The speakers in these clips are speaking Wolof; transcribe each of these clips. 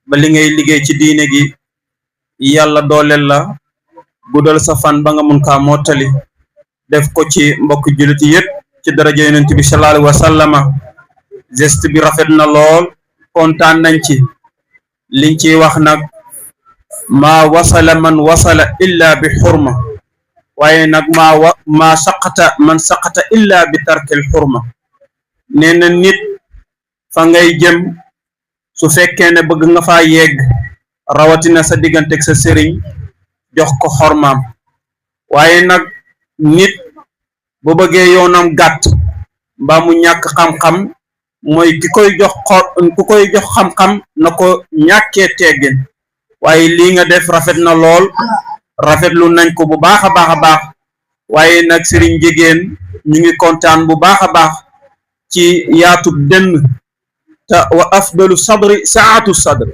ba li ngay liggéey ci diine gi yàlla dooleel la guddal sa fan ba nga mun kaa mottali def ko ci mbokk jullit yépp ci daraja yonent bi sallallahu alayhi wa sallama geste bi rafet na lool kontaan nañ ci liñ ciy wax nag maa wasala man wasala illa bi xurma waaye nag maa saqata man saqata illa bi tarkil xurma nee na nit fa ngay jëm su fekkee ne bëgg nga faa yegg rawatina sa digganteeg sa sëriñ jox ko xormaam waaye nag nit bu bëggee yoonam gàtt mbaa mu ñàkk xam-xam mooy ki koy jox ku koy jox xam-xam na ko ñàkkee teggin waaye lii nga def rafet na lool rafetlu nañ ko bu baax a baax a baax waaye nag sëriñ Njegéen ñu ngi kontaan bu baax a baax ci yaatu dënn te wa afdalu sadri saatu sadri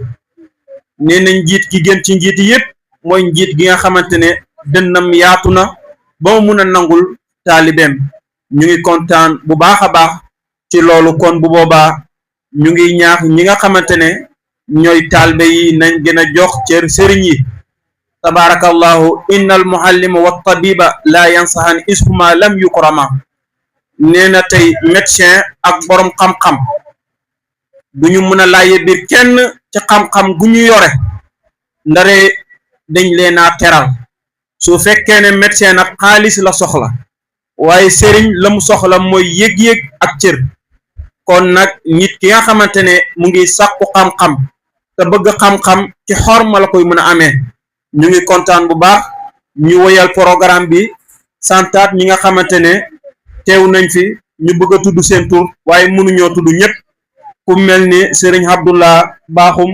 nee na njiit gi gën ci njiit yépp mooy njiit gi nga xamante ne dënnam yaatu na ba mu mun a nangul taalibeem ñu ngi kontaan bu baax a baax ci loolu kon bu boobaa ñu ngi ñaax ñi nga xamante ne ñooy taalibe yi nañ gën a jox cër sëriñ yi tabarakallahu innal muallima wa tabiba la yansahan isfuma lam yukrama nee na tey médecin ak borom xam-xam du ñu mën a laaye biir kenn ci xam-xam gu ñu yore ndare dañ leen a teral su fekkee ne médecin nag xaalis la soxla waaye sëriñ la mu soxla mooy yëg-yëg ak cër kon nag nit ki nga xamante ne mu ngi sàkku xam-xam te bëgg xam-xam ci xorma la koy mën a amee ñu ngi kontaan bu baax ñu woyal programme bi santaat ñi nga xamante ne teew nañ fi ñu bëgg a tudd seen tur waaye mënuñoo tudd ñëpp ku mel ni sëriñ Abdullah Baaxum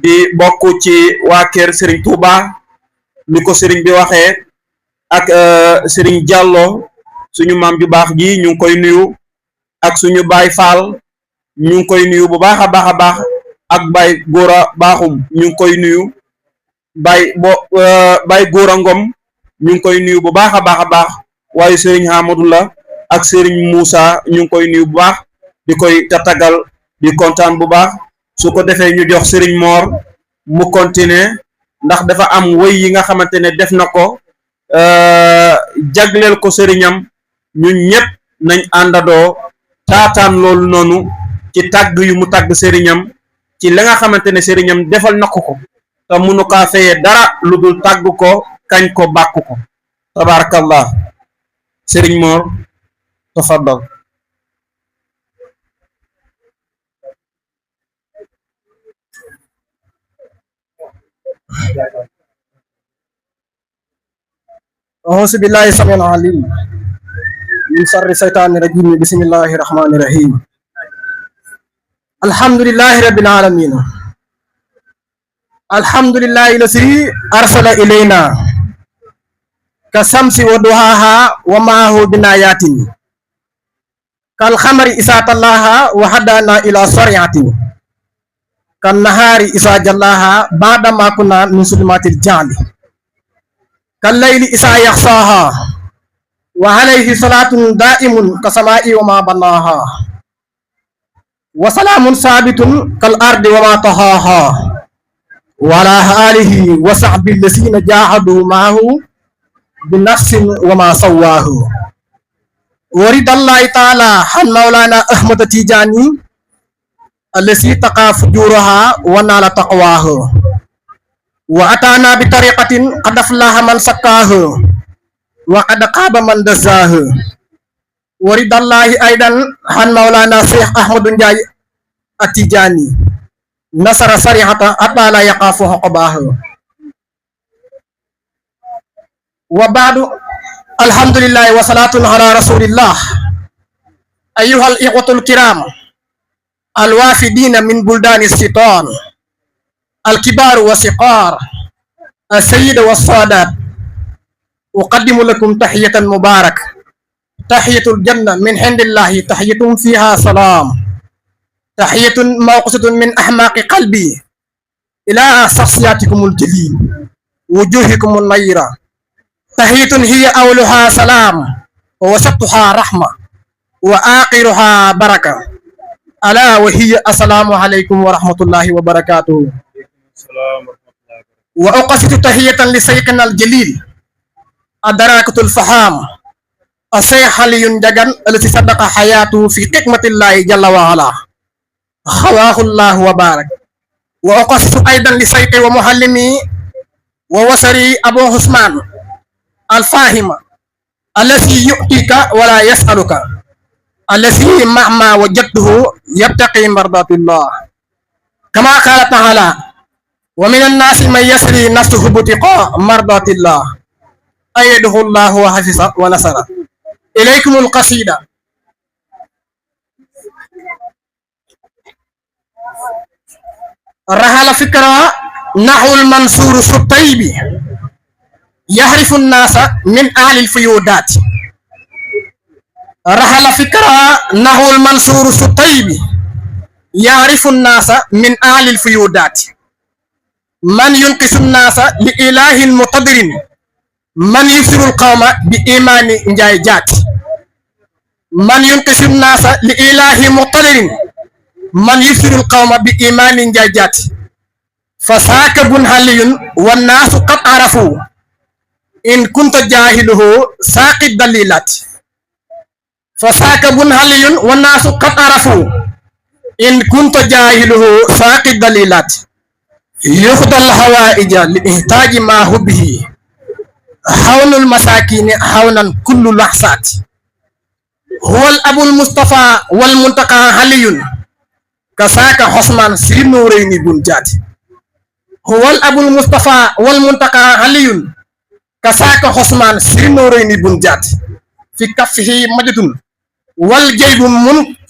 di bokk ci waa kër sëriñ Touba ni ko sëriñ bi waxee ak sëriñ Diallo suñu maam ju baax ji ñu ngi koy nuyu ak suñu baay Fall ñu ngi koy nuyu bu baax a baax a baax ak baay Góora Baaxum ñu ngi koy nuyu baay Góora Ngom ñu ngi koy nuyu bu baax a baax a baax waaye sëriñ Hamadullah ak sëriñ Moussa ñu ngi koy nuyu bu baax di koy tatagal di kontaan bu baax su ko defee ñu jox sëriñ Mor mu continuer ndax dafa am woy yi nga xamante ne def na ko jagleel ko sëriñam ñun ñëpp nañ àndadoo taataan loolu noonu ci tàgg yu mu tàgg sëriñam ci la nga xamante ne sëriñam defal na ko te munu kaa fayee dara lu dul tàgg ko kañ ko bàkk ko tabarakallah sëriñ Mor tafaddal أعوذ بالله السميع العليم من شر الشيطان الرجيم بسم الله الرحمن الرحيم الحمد لله رب العالمين الحمد لله الذي أرسل إلينا كالشمس وضحاها ومعه بنايات كالقمر إذا طلاها وهدانا إلى شريعة كالنهار إذا جلاها بعدما كنا من ظلمات الجهل كالليل إذا يغشاها وعليه صلاة دائم كسماء وما بناها وسلام ثابت كالأرض وما طهاها وعلى آله وصحبه الذين جاهدوا معه بنفس وما سواه ورد الله تعالى عن مولانا أحمد تيجاني الذي تقى فجورها ونال تقواه وأتانا بطريقة قد أفلح من سكاه وقد خاب من دساه ورد الله أيضا عن مولانا شيخ أحمد نجاي التيجاني نصر صريحة حتى لا يقاف عقباه وبعد الحمد لله وصلاة على رسول الله أيها الإخوة الكرام الوافدين من بلدان الشيطان الكبار والصغار السيد والسادات أقدم لكم تحية مبارك تحية الجنة من عند الله تحية فيها سلام تحية موقصة من أحماق قلبي إلى شخصياتكم الجليل وجوهكم النيرة تحية هي أولها سلام ووسطها رحمة وآخرها بركة ألا وهي السلام عليكم ورحمة الله وبركاته. وأقصد تحية لسيدنا الجليل أدراكة الفحام الشيخ علي جغان الذي صدق حياته في حكمة الله جل وعلا خواه الله وبارك. وأقصد أيضا لسيدي ومعلمي ووسري أبو عثمان الفاهم الذي يؤتيك ولا يسألك الذي مهما وجدته يبتقي مرضات الله كما قال تعالى ومن الناس من يسري نفسه ابتغاء مرضات الله أيده الله وحفظه ونصره. إليكم القصيدة. رحل فكرة نحو المنصور الطيب يعرف الناس من أهل الفيودات. رحل فكرة نحو المنصور الطيب يعرف الناس من أهل الفيودات. من ينقص الناس لإله مقدر من يفسر القوم بإيمان جايجات. من ينقص الناس لإله مقدر من يفسر القوم بإيمان جايجات. فساك بن علي والناس قد عرفوا إن كنت جاهله ساق الدليلات. فساك بن علي والناس قد عرفوا إن كنت جاهله ساق الدليلات. يخضى الحوائج لإحتاج ما هو به حول المساكين حولا كل لحظات. هو الأب المصطفى والمنتقى علي كساك حسمان سي نورين بن جات. هو الأب المصطفى والمنتقى علي كساك حسمان سي نورين بن جات. في كفه مجد والجيب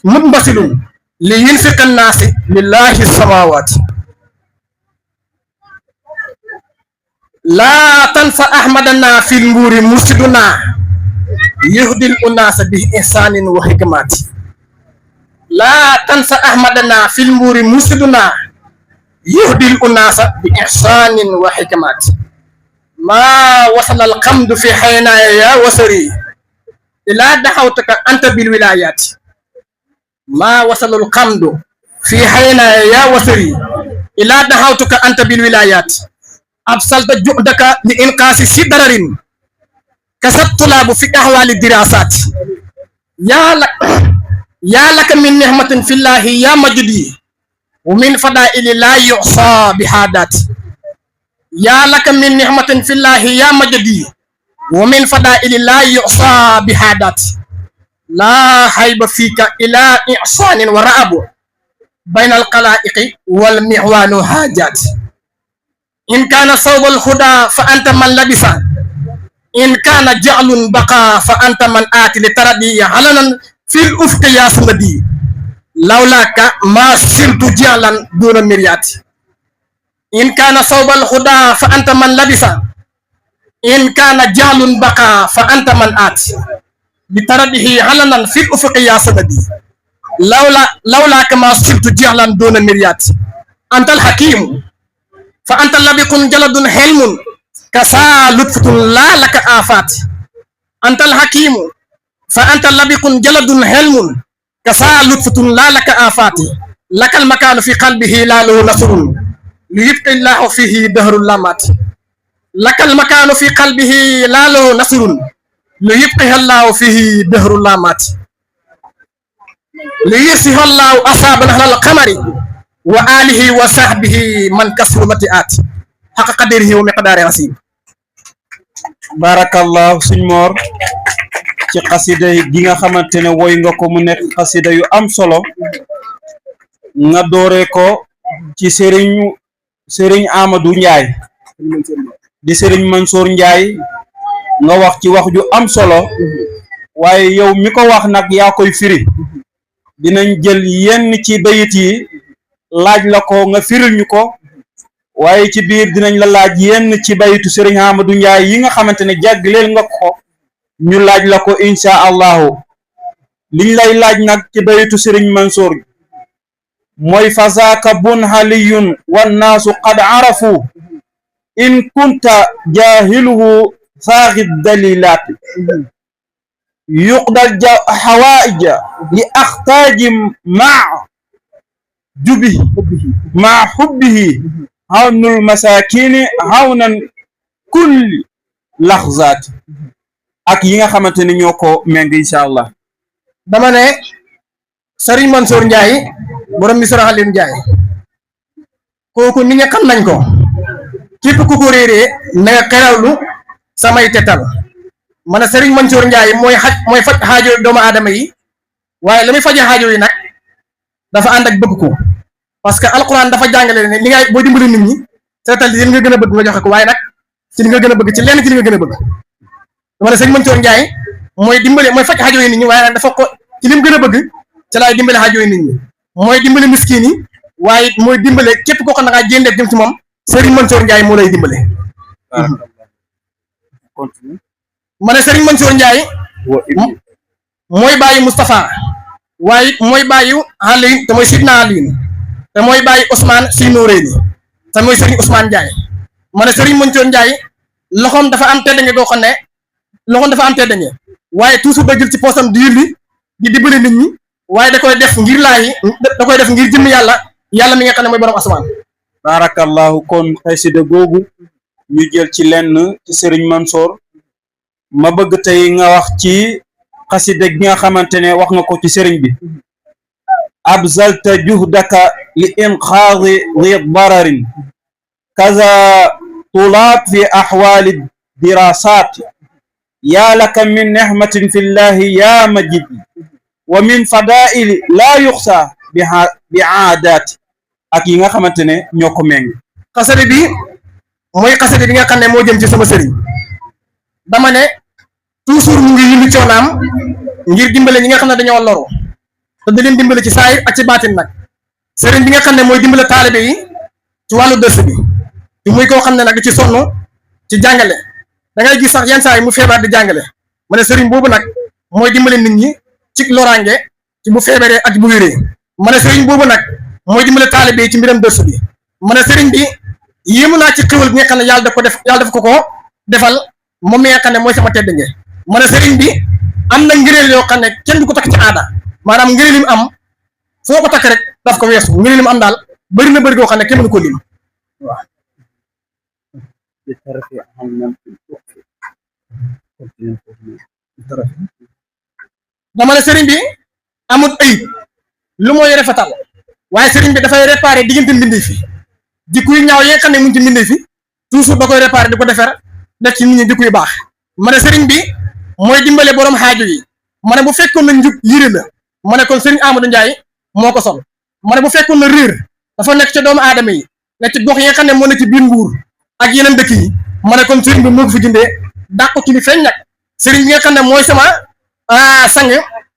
منبسل لينفق الناس لله السماوات. لا تنسى أحمدنا في المور مرشدنا يهدي الأناس بإحسان وحكمات. لا تنسى أحمدنا في المور مرشدنا يهدي الأناس بإحسان وحكمات. ما وصل القمد في حينايا يا وسري إلى دعوتك أنت بالولايات. ما وصل القمد في حينايا يا وسري إلى دعوتك أنت بالولايات. أبسلت جهدك لإنقاذ سدرر كسبت طلاب في أحوال الدراسات. يا لك من نعمة في الله يا مجدي ومن فضائل لا يعصى بحادات. يا لك من نعمة في الله يا مجدي ومن فضائل لا يعصى بحادات. لا حيب فيك إلى إحسان ورأب بين القلائق والمعوان حاجات. إن كان صوب الهدى فأنت من لبس إن كان جعل بقى فأنت من آتي لتردي علنا في الأفق يا سمدي. لولاك ما سرت جعلا دون مريات. إن كان صوب الهدى فأنت من لبس إن كان جعل بقى فأنت من آتي لتردي علنا في الأفق يا سمدي. لولاك ما سرت جعلا دون مريات. أنت الحكيم فأنت لبق جلد حلم كسا لطفة لا لك آفات. أنت الحكيم فأنت لبق جلد حلم كسا لطفة لا لك آفات. لك المكان في قلبه لا له نصر ليبقي الله فيه دهر اللامات. لك المكان في قلبه لا له نصر ليبقي الله فيه دهر اللامات. ليرسه الله أصابنا على القمر وآله وصحبه من كسر متئات حق قدره ومقداره عظيم. barakallahu suñ moor ci xasida gi nga xamante ne woy nga ko mu nekk xasida yu am solo nga dooree ko ci sëriñ Amadou Ndiaye di sëriñ Mansour Ndiaye nga wax ci wax ju am solo waaye yow mi ko wax nag yaa koy firi dinañ jël yenn ci bayit yi laaj la ko nga firil ñu ko waaye ci biir dinañ la laaj yenn ci bayitu Serigne Amadou Ndiaye yi nga xamante ne jàggleel nga ko ñu laaj la ko insha allahu liñ lay laaj nag ci bayitu Serigne Mansour mooy fazaaka bun haliyun wannaasu qad arafu in kunta jaahiluhu faaxi dalilaat yuqdal hawaija li axtaaji maa jubi maa xubbihi hawnul masakini hawnan kulli laxzaati ak yi nga xamante ne ñoo ko méng incha allah. dama ne Serigne Mansour Ndiaye borom Misra Halim Ndiaye kooku ni nga xam nañ ko képp ku ko réeree na nga xerawlu samay tetal ma ne Serigne Mansour Ndiaye mooy faj xaajo doomu aadama yi waaye la muy faje xaajo yi nag dafa ànd ak bëgg ko parce que alquran dafa jàngale ne li ngay boo dimbali nit ñi seetal li nga gën a bëgg nga joxe ko waaye nag ci li nga gën a bëgg ci lenn ci li nga gën a bëgg dama ne Serigne Mansour Ndiaye mooy faj xaajo yi nit ñi waaye nag dafa ko ci li mu gën a bëgg ci laay dimbale xaajo yi nit ñi mooy dimbale miskin yi waaye mooy dimbale képp koo xam ne ngaa jéndeef jëm ci moom Serigne Mansour Ndiaye moo lay dimbale. ma ne Serigne Mansour Ndiaye mooy bàyyi Moustapha waaye mooy bàyyi Aliin te mooy Sidna Aliin te mooy bàyyi Ousmane si Nouréni te mooy Serigne Ousmane Ndiaye ma ne Serigne Mansour Ndiaye loxoom dafa am teddange goo xam ne loxoom dafa am teddange waaye toujours da jël ci poosam di yulli di dimbali nit ñi waaye da koy def ngir laayi da koy def ngir jëmm yàlla mi nga xam ne mooy borom asamaan. barakallahu kon xasida googu ñu jël ci lenn ci Serigne Mansour ma bëgg tey nga wax ci xasida gi nga xamante ne wax nga ko ci sëriñ bi abzalta juhdaka li inqaadi di dararin kaza tulaat fi axwaali dirasat yaa laka min nihmatin fi llahi ya majid wa min fadaili laa yuxsa bi aadaati ak yi nga xamante ne ñoo ko méng. xasida bi mooy xasida bi nga xam ne moo jëm ci sama sëriñ dama ne toujours mu ngi yëngu coonaam ngir dimbale ñi nga xam ne dañoo loru te di leen dimbale ci saayir ak ci baatin nag sëriñ bi nga xam ne mooy dimbale taalibe yi ci wàllu dërs bi ci muy koo xam ne nag ci sonn ci jàngale da ngay gis sax yenn saa yi mu feebar di jàngale ma ne sëriñ boobu nag mooy dimbale nit ñi ci loraange ci bu feebaree ak bu wéree ma ne sëriñ boobu nag mooy dimbale taalibe yi ci mbiram dërs bi ma ne sëriñ bi yéemu naa ci xéwal bi nga xam ne yàlla daf ko defal moom mi nga xam ne mooy sama tedd nge ma ne sëriñ bi am na ngëneel yoo xam ne kenn du ko takk ci aada maanaam ngëneel yi mu am foo ko takk rek daf ko weesu ngëneel yi mu am daal bëri na bëri goo xam ne kenn mënu ko lim waaw. dama ne sëriñ bi amut ayib lu mooy rafetal waaye sëriñ bi dafay réparé diggante mbindee fi jikko yu ñaaw yi nga xam ne mu ngi ci mbindee fi toujours da koy réparé di ko defar def ci nit ñi jikko yu baax ma ne sëriñ bi mooy dimbale borom xaajo yi ma ne bu fekkoon na njub yére la ma ne kon sëriñ Amadou Ndiaye moo ko sol ma ne bu fekkoon na réer dafa nekk ci doomu aadama yi nekk ci gox yi nga xam ne moo nekk ci biir nguur ak yeneen dëkk yi ma ne kon sëriñ bi moo ko fi jëndee dàq ko ci li feeñ nag sëriñ bi nga xam ne mooy sama sang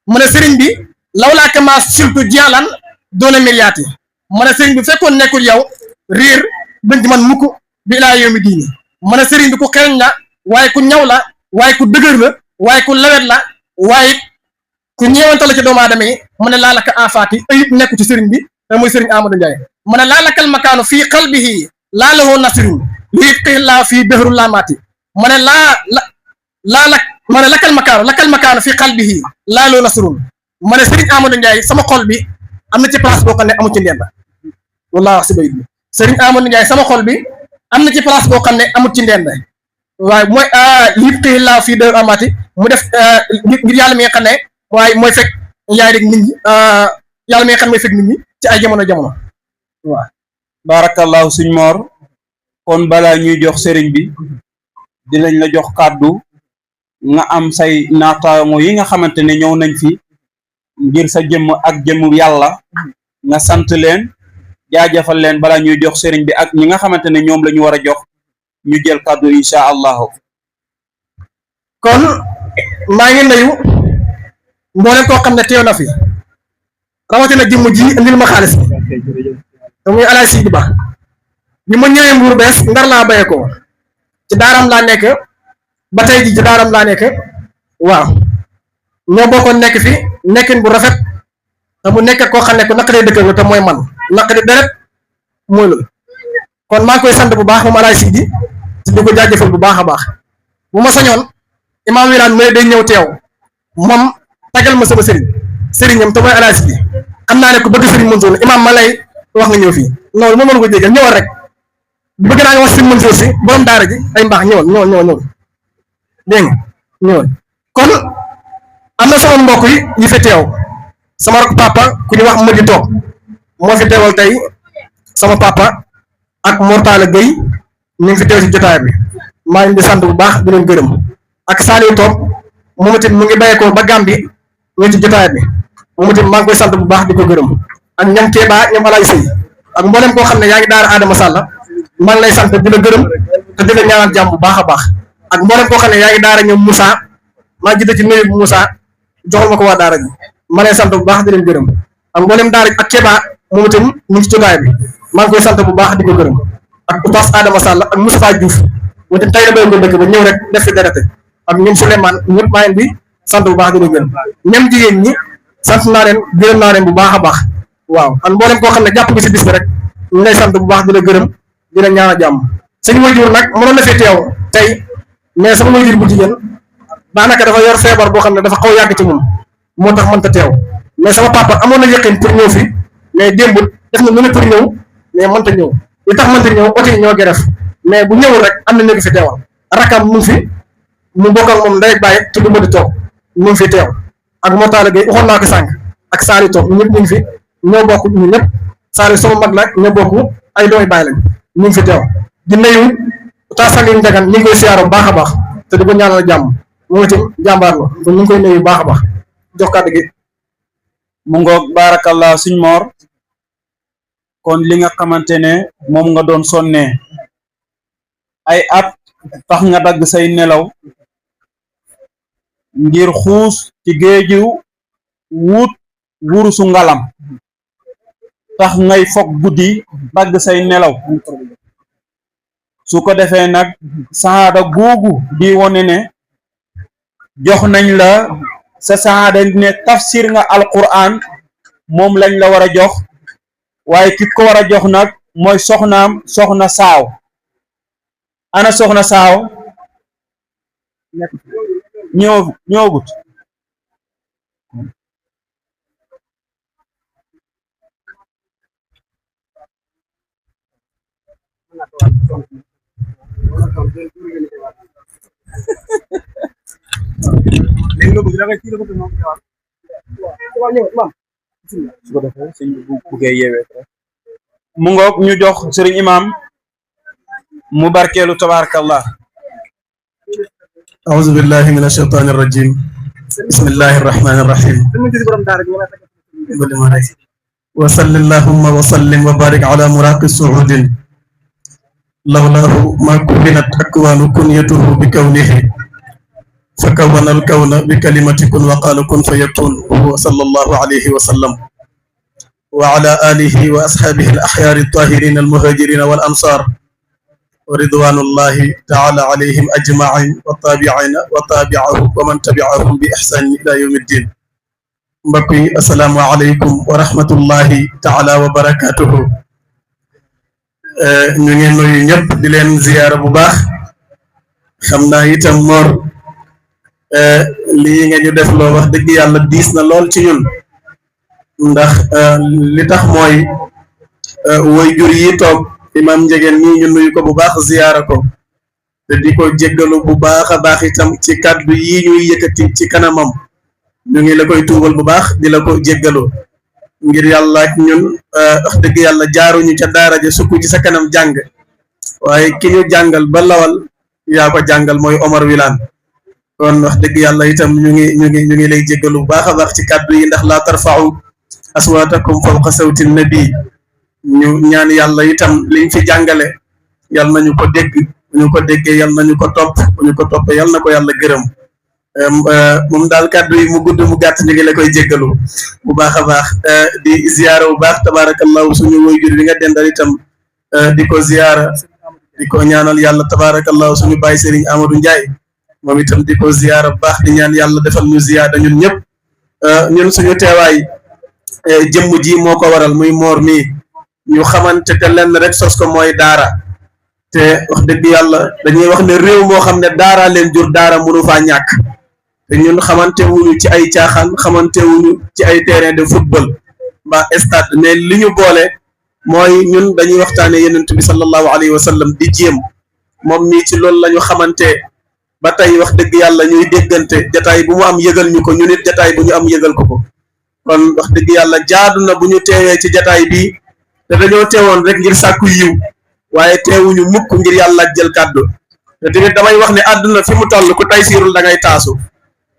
ma ne sëriñ bi lawlaa kama surtout jialan doona miliyaati ma ne sëriñ bi fekkoon nekkul yow réer bañ ci man mukk bi ilaa yow mi diini ma ne sëriñ bi ku xereñ la waaye ku ñaw la waaye ku dëgër la waaye ku lawet la waaye ku ñeewante la ci doomu aadama yi mu ne laalaka afaati ayib nekku ci sëriñ bi te muy sëriñ Amadou Ndiaye mu ne laalakal makaanu fii qalbihi laalahoo nasrin lii xillaa fii dëhru laamaati mu ne ma ne lakkal makaanu fii qalbihi laaloo nasrun ma ne sëriñ Amadou Ndiaye sama xol bi am na ci place boo xam ne amu ci ndend loolu laa wax si bayit bi sëriñ Amadou Ndiaye sama xol bi am na ci place boo xam ne amut ci ndend waaye mooy lii xillaa fii dëhru laamaati mu def ngir yàlla mi nga xam ne waaye mooy fekk yaay rek nit ñi yàlla mi nga xam ne mooy fekk nit ñi ci ay jamono waaw. barakallahu suñ moor kon balaa ñuy jox sëriñ bi dinañ la jox kàddu nga am say naataango yi nga xamante ne ñëw nañ fi ngir sa jëmm ak jëmm yàlla nga sant leen jaajëfal leen balaa ñuy jox sëriñ bi ak ñi nga xamante ne ñoom la ñu war a jox ñu jël kàddu incha allahu. kon maa ngi nuyu mboolem koo xam ne teew na fi rawatina jëmm ji indil ma xaalis bi te muy Alaaji Sidi Ba bi ma ñëwee Mbuur bees Ndar laa bayee ko ci daaram laa nekk ba tey ji ci daaram laa nekk waaw ñoo bokkoon nekk fi nekkin bu rafet te mu nekk koo xam ne ku naqaree dëkk nga te mooy man naqari deret mooy loolu kon maa ngi koy sant bu baax moom Alaaji Sidi te di ko jaajëfal bu baax a baax bu ma sañoon imaam Wilane mooy day ñëw teew moom tagal ma sama sëriñam te mooy Alaaji Sidi xam naa ne ku bëgg sëriñ Mansour imaam ma lay wax nga ñëw fii loolu moo mën ko jégal ñëwal rek bëgg naa nga wax si Mansour si borom daara ji ay mbaax ñëwal dégg nga ñëwal kon am na sama mbokk yi fi teew sama rak papa ku ñu wax Madi Toog moo fi teewal tey sama papa ak Mortala Gueye ñu ngi fi teew si jotaay bi maa ngi di sant bu baax di leen gërëm ak Saliou Toog moom itam mu ngi bàyyeekoo ba Gambie ñëw ci jotaay bi moom itam maa ngi koy sant bu baax di ko gërëm ak ñam Kéba ñoom Alaay Sëy ak mboolem koo xam ne yaa ngi daara Adama Sall maa ngi lay sant di la gërëm te di la ñaanal jàmm bu baax a baax ak mboolem koo xam ne yaa ngi daara ñoom Moussa maa jiite ci nuyu bu Moussa joxal ma ko waa daara ji ma lay sant bu baax di leen gërëm ak mboolem daara ak Kéba moom itam mu ngi ci jotaay bi maa ngi koy sant bu baax di ko gërëm ak Oustaz Adama Sall ak Moustapha Diouf mu itam tey la béy ko dëkk ba ñëw rek def fi dara ak ñoom Souleymane ñëpp maa ngi di sant bu baax di leen gërëm ñoom jigéen ñi sant naa leen gërëm naa leen bu baax a baax waaw ak mboolem koo xam ne jàpp nga si bis bi rek ñu lay sant bu baax di la gërëm di la ñaanal jàmm suñu waajur nag mënoon na fi teew tey mais sama waajur bu jigéen daanaka dafa yor feebar boo xam ne dafa xaw yàgg ci moom moo tax mënta teew mais sama papa amoon na yëqin pour ñëw fi mais démb def na lu ne pour ñëw mais mënta ñëw li tax mënta ñëw oto yi ñoo geref mais bu ñëwul rek am na ñu fi teewal rakam mu ngi fi mu bokk ak moom ndey bàyyi tudd Madi Toog mu ngi fi teew ak Mortala Gueye waxoon naa ko sànq ak Saliou Toog ñëpp ñu ngi fi ñoo bokk ñu ñëpp Saliou sama mag la ñoo bokk ay doomi bàyyi lañ ñu ngi fi teew di nuyu taasali njagan ñu ngi koy siyaaro bu baax a baax te di ko ñaanal jàmm moom itam jàmbaar la kon ñu ngi koy nuyu bu baax a baax jox kàddu gi mu ngoog baarakallah suñ moor kon li nga xamante ne moom nga doon sonnee ay at tax nga dagg say nelaw ngir xuus ci géeju wut wurusu ngalam tax ngay foog guddi dagg say nelaw su ko defee nag saada googu di wone ne jox nañ la sa saada ne tafsir nga alquran moom lañ la war a jox waaye ki ko war a jox nag mooy soxnaam soxna saaw ana soxna saaw ñëwagut su ko defee sëñ bu buggee yeewee mu ngoog ñu jox sëriñ imam mu barkeelu tabarakallah أعوذ بالله من الشيطان الرجيم بسم الله الرحمن الرحيم وصل اللهم وسلم وبارك على مراقي السعود لولاه ما كونت أكوان كنيته بكونه فكون الكون بكلمة كن وقال كن فيكون وهو صلى الله عليه وسلم وعلى آله وأصحابه الأحيار الطاهرين المهاجرين والأنصار ورضوان الله تعالى عليهم أجمعين والتابعين وتابعهم ومن تبعهم بإحسان إلى يوم الدين mbokk السلام عليكم ورحمة الله تعالى وبركاته ñu ngi nuyu ñëpp di leen ziyaara bu baax xam naa itam Mor lii nga ñu def loo wax dëgg yàlla diis na lool ci ñun ndax li tax mooy waajur yi toog imam Njegeen ñii ñu nuyu ko bu baax ziyaara ko te di ko jéggalu bu baax a baax itam ci kàddu yi ñuy yëkkati ci kanamam ñu ngi la koy tuubal bu baax di la ko jéggalu ngir yàlla ak ñun wax dëgg yàlla jaaruñu ca daara ja sukk ci sa kanam jàng waaye ki ñu jàngal ba lawal yaa ko jàngal mooy Omar Wilane kon wax dëgg yàlla itam ñu ngi lay jéggalu bu baax a baax ci kàddu yi ndax laa tarfa'u aswaatakum fawqa sawti nabi ñu ñaan yàlla itam liñ fi jàngale yal nañu ko dégg bu ñu ko déggee yal nañu ko topp bu ñu ko toppee yal na ko yàlla gërëm moom daal kàddu yi mu gudd mu gàtt ñu ngi la koy jéggalu bu baax a baax di ziyaara bu baax tabarakallahu suñu waajur bi nga dendal itam di ko ziyaara di ko ñaanal yàlla tabarakallahu suñu baay Serigne Amadou Ndiaye moom itam di ko ziyaara bu baax di ñaan yàlla defal ñu ziyaada ñun ñëpp ñun suñu teewaay jëmm ji moo ko waral muy Mor mii ñu xamante te lenn rek sos ko mooy daara te wax dëgg yàlla dañuy wax ne réew moo xam ne daara leen jur daara mënu faa ñàkk te ñun xamante wuñu ci ay caaxaan xamante wuñu ci ay terrain de football mbaa stade mais li ñu boole mooy ñun dañuy waxtaane yonent bi sallallahu alayhi wa sallam di jéem moom mii ci loolu la ñu xamante ba tey wax dëgg yàlla ñuy déggante jataay bu mu am yëgal ñu ko ñu nit jataay bu ñu am yëgal ko kon wax dëgg yàlla jaadu na bu ñu teewee ci jataay bi te dañoo teewoon rek ngir sàkku yiw waaye teewuñu mukk ngir yàlla jël kàddu te tamit damay wax ne àdduna fi mu toll ku tay siirul da ngay taasu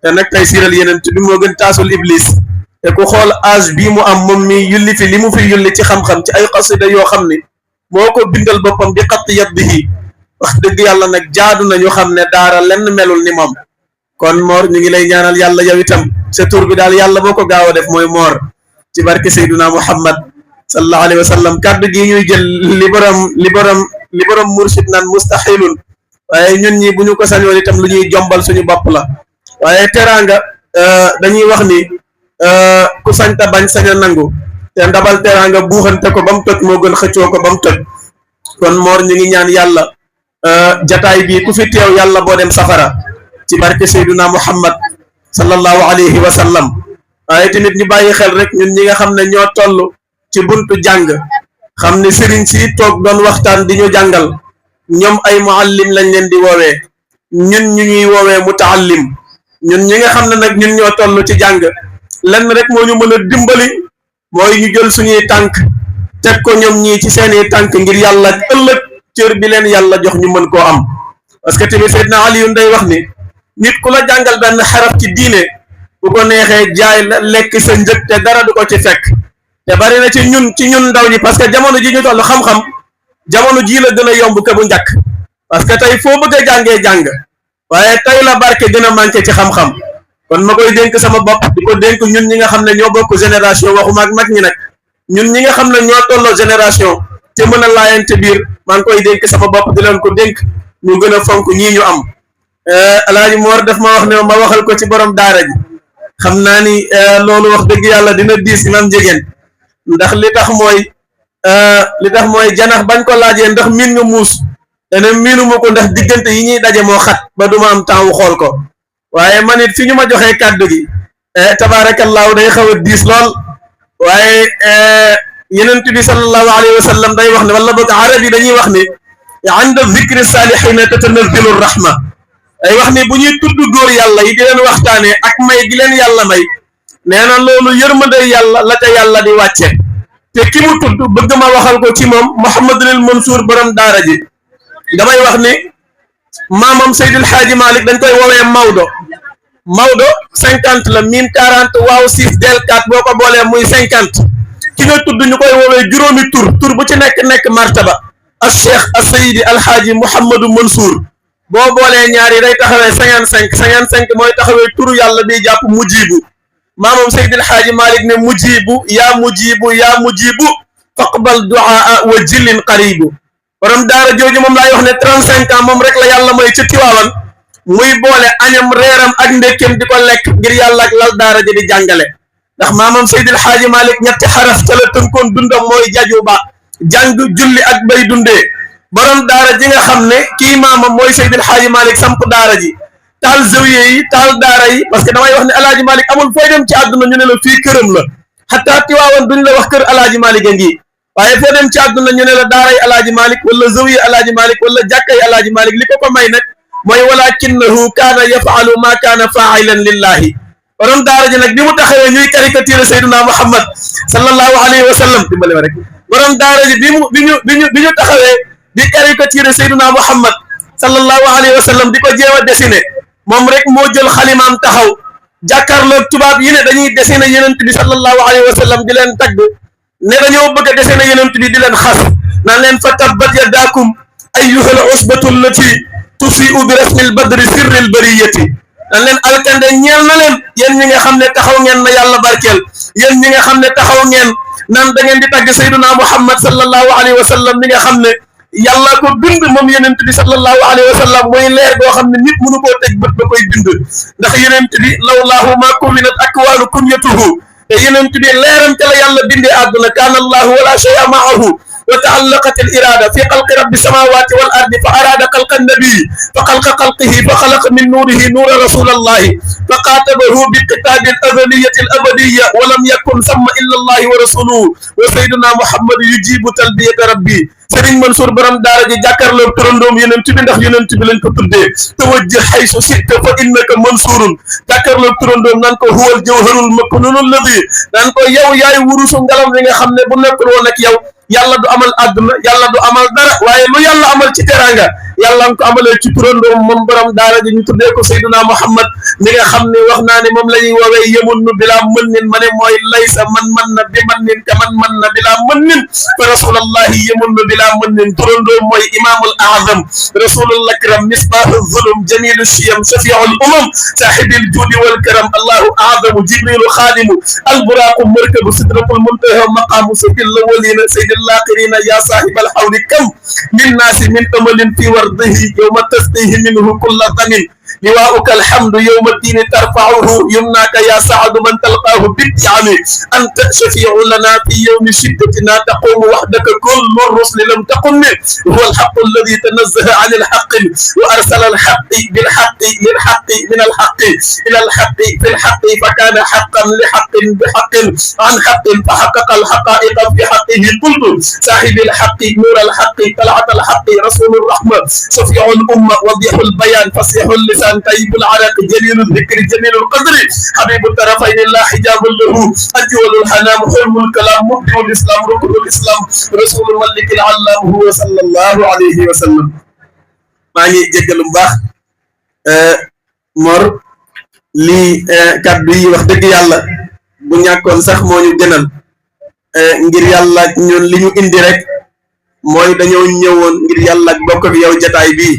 te nag tay siiral yonent bi moo gën taasul iblis te ku xool âge bii mu am moom mi yulli fi li mu fi yulli ci xam-xam ci ay xasida yoo xam ni moo ko bindal boppam bi xatt yadihi wax dëgg yàlla nag jaadu na ñu xam ne daara lenn melul ni moom kon Mor ñu ngi lay ñaanal yàlla yow itam sa tur bi daal yàlla boo ko gaaw a def mooy Mor ci barke Seyduna Muhammad sallallahu alayhi wa sallam kàddu gi ñuy jël li borom mursid naan mustahilun waaye ñun ñi bu ñu ko sañoon itam lu ñuy jombal suñu bopp la waaye teraanga dañuy wax ni ku sañta bañ sañ a nangu te ndabal teraanga buuxante ko ba mu toj moo gën xëccoo ko ba mu toj kon Mor ñu ngi ñaan yàlla jataay bi ku fi teew yàlla boo dem safara ci barke Seyduna Muhammad sallallahu alayhi wa sallam waaye tamit ñu bàyyi xel rek ñun ñi nga xam ne ñoo toll ci buntu jàng xam ne sëriñ si toog doon waxtaan di ñu jàngal ñoom ay muallim lañ leen di woowee ñun ñu ñuy woowee mutaallim ñun ñi nga xam ne nag ñun ñoo toll ci jàng lenn rek moo ñu mën a dimbali mooy ñu jël suñuy tànk teg ko ñoom ñii ci seeni tànk ngir yàlla ëllëg cër bi leen yàlla jox ñu mën koo am parce que tamit Seydina Aliyun day wax ni nit ku la jàngal benn xaraf ci diine bu ko neexee jaay la lekk sa njëg te dara du ko ci fekk te bari na ci ñun ndaw ñi parce que jamono ji ñu toll xam-xam jamono jii la gën a yomb ke bu njëkk parce que tey foo bëgg a jàngee jàng waaye tey la barke gën a manqué ci xam-xam kon ma koy dénk sama bopp di ko dénk ñun ñi nga xam ne ñoo bokk génération waxuma ak mag ñi nag ñun ñi nga xam ne ñoo tolloo génération te mën a laayante biir maa ngi koy dénk sama bopp di leen ko dénk ñu gën a fonk ñii ñu am Alaaji Mor daf ma wax ne ma waxal ko ci borom daara ji xam naa ni loolu wax dëgg yàlla dina diis imam Njegéen ndax li tax mooy janax bañ ko laajee ndax miin nga muus dana miinuma ko ndax diggante yi ñuy daje moo xat ba duma am temps wu xool ko waaye man it fi ñu ma joxee kàddu gi tabaarakallaahu day xaw a diis lool waaye yenent bi sallallahu alayhi wa sallam day wax ne wala boog arab yi dañuy wax ni inda zikri salihina tatanazzalu rahma day wax ni bu ñuy tudd góor yàlla yi di leen waxtaanee ak may gi leen yàlla may nee na loolu yërmande yàlla la ca yàlla di wàcce te ki mu tudd bëgg ma waxal ko ci moom Mouhamadul Mansour borom daara ji damay wax ni maamam Seydil Hadji Malick dañ koy woowee Maodo 50 la mim 40 waaw 6 del 4 boo ko boolee muy 50 ki nga tudd ñu koy woowee juróomi tur bu ci nekk martaba al cheikh al sayidi alhaaji Mouhamadou Mansour boo boolee ñaar yi day taxawee 55 mooy taxawee turu yàlla bi jàpp mujibu maamam Seydil Hadji Malick ne yaa mujibu faqbal duaa wa jillin qaribu borom daara jooju moom laay wax ne 35 ans moom rek la yàlla may ci Tiwaawan muy boole añam reeram ak ndekkem di ko lekk ngir yàlla ak lal daara ji di jàngale ndax maamam Seydil Hadji Malick ñetti xaraf ca la tënkoon dundam mooy jaju ba jàng julli ak bay dundee borom daara ji nga xam ne kii maamam mooy Seydil Hadji Malick samp daara ji taal zawiye yi taal daara yi parce que damay wax ne Alaaji Malick amul fooy dem ci àdduna ñu ne la fii këram la xataa Tiwaawan duñ la wax kër Alaaji Malick a ngi waaye foo dem ci àdduna ñu ne la daaray Alaaji Malick wala zawiye Alaaji Malick wala jàkkay Alaaji Malick li ko may nag mooy walakinahu kaana yafaalu ma kaana faailan lillahi borom daara ji nag bi mu taxawee ñuy caricature Seydina Muhammad sallallahu alayhi wa sallam dimbale ma rek borom daara ji bi ñu taxawee di caricature Seydina Muhammad sallallahu alayhi wa sallam di ko jéem a dessiné moom rek moo jël xalimaam taxaw jàkkaarloog tubaab yi ne dañuy dessiné yenent bi sallallahu alayhi wa sallam di leen tagg ne dañoo bëgg a dessiné yenent bi di leen xas naan leen fa tabbat yadaakum ayyuhal usbatu allati tusiu bi rasmil badri sirril bariyati naan leen alkande ñeel na leen yéen ñi nga xam ne taxaw ngeen na yàlla barkeel yéen ñi nga xam ne taxaw ngeen naan da ngeen di tagg Seydina Muhammad sallallahu alayhi wa sallam mi nga xam ne yàlla ko bind moom yenent bi sallallahu alayhi wa sallam mooy leer goo xam ne nit mënu koo teg bët ba koy bind ndax yenent bi lawlaahu ma kuwinat akwaanu kunyatuhu te yenent bi leeram ca la yàlla bindee àdduna kaana allahu wala shay'a maahu وتعلقت الإرادة في خلق رب السماوات والأرض فأراد خلق النبي فخلق خلقه فخلق من نوره نور رسول الله فقاتبه بكتاب الأزلية الأبدية ولم يكن ثم إلا الله ورسوله وسيدنا محمد يجيب تلبية ربي Serigne Mansour borom daara ji jàkkaarloog turandoom yonent bi ndax yonent bi lañ ko tuddee tawajjah haysu shi'ta fa innaka mansurun jàkkaarloog turandoom naan ko huwal jawharul maknunul ladhi naan ko yow yaay wurusu ngalam li nga xam ne bu nekkul woon ak yow yàlla du amal àdduna yàlla du amal dara waaye lu yàlla amal ci teranga yàlla nga ko amalee ci turandoom moom borom daara ji ñu tuddee ko Seydina Muhammad mi nga xam ne wax naa ne moom la ñuy woowee yemun nu bilaa mën nin ma ne mooy laysa man na bi man nin ka man na bilaa mën nin fa rasulallahi yemun nu bilaa mën nin turandoom mooy imaamul azam rasulul akram misbahu zulum jamilu shiyam shafiul umam sahibil judi wal karam allahu azamu jibrilu xaadimu alburaqu markabu sidratul muntaha maqamu sayyidil awwalina sayyidil الآخرين يا صاحب الحول كم من ناس من أمل في ورده يوم تسقيه منه كل ضمن لواءك الحمد يوم الدين ترفعه يمناك يا سعد من تلقاه بالدعم أنت شفيع لنا في يوم شدتنا تقوم وحدك كل الرسل لم تقم هو الحق الذي تنزه عن الحق وأرسل الحق بالحق للحق من الحق إلى الحق في الحق فكان حقا لحق بحق عن حق فحقق الحقائق في حقه قلت صاحب الحق نور الحق طلعة الحق رسول الرحمة شفيع الأمة وضيح البيان فصيح اللسان طيب العرق جليل الذكر جميل القدر حبيب الطرفين لا حجاب له أجول الحنام حلم الكلام مبدع الإسلام ركن الإسلام رسول الملك العلام هو صلى الله عليه وسلم maa ngi jéggalu bu baax Mor lii kàddu yi wax dëgg yàlla bu ñàkkoon sax moo ñu gënal ngir yàlla ñun li ñu indi rek mooy dañoo ñëwoon ngir yàlla bokk ak yow jataay bii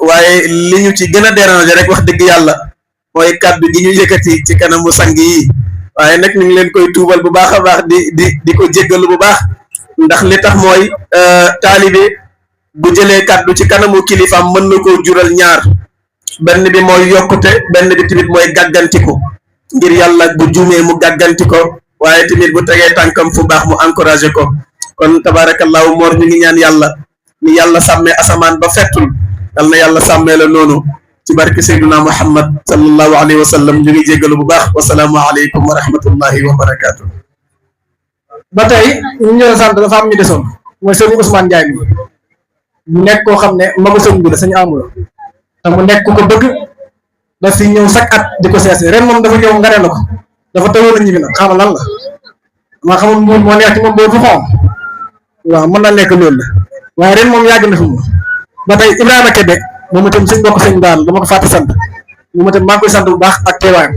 waaye li ñu ci gën a déranger rek wax dëgg yàlla mooy kàddu gi ñu yëkkati ci kanamu sang yi waaye nag ñu ngi leen koy tuubal bu baax a baax di ko jéggalu bu baax ndax li tax mooy taalibe bu jëlee kàddu ci kanamu kilifaam mën na koo jural ñaar benn bi mooy yokkute benn bi tamit mooy gàggantiku ngir yàlla bu juumee mu gàgganti ko waaye tamit bu tegee tànkam fu baax mu encouragé ko kon tabarakallahu Mor ñu ngi ñaan yàlla ni yàlla sàmmee asamaan ba fettul yal na yàlla sàmmee la noonu ci barke Seydina Muhammad sallallahu alayhi wa sallam ñu ngi jéggalu bu baax wasalaamu aleykum wa rahmatullahi wa barakaatu. ba tey ñu ñëw sant dafa am ñu desoon mooy sëñ Ousmane Ndiaye mi mu nekk koo xam ne magu sëñ bi la sëñ amul te mu nekk ku ko bëgg daf fi ñëw chaque at di ko seesi ren moom dafa ñëw nga ne la ko dafa tëwoon a ñibbi nag xamal lan la maa xamul moom moo neex ci moom boobu xom waaw mën na nekk loolu la waaye ren moom yàgg na fi mu ba tey Ibrahima Kébé moom itam suñ bokk sëñ daal dama ko fàtte sant moom itam maa ngi koy sant bu baax ak teewaayam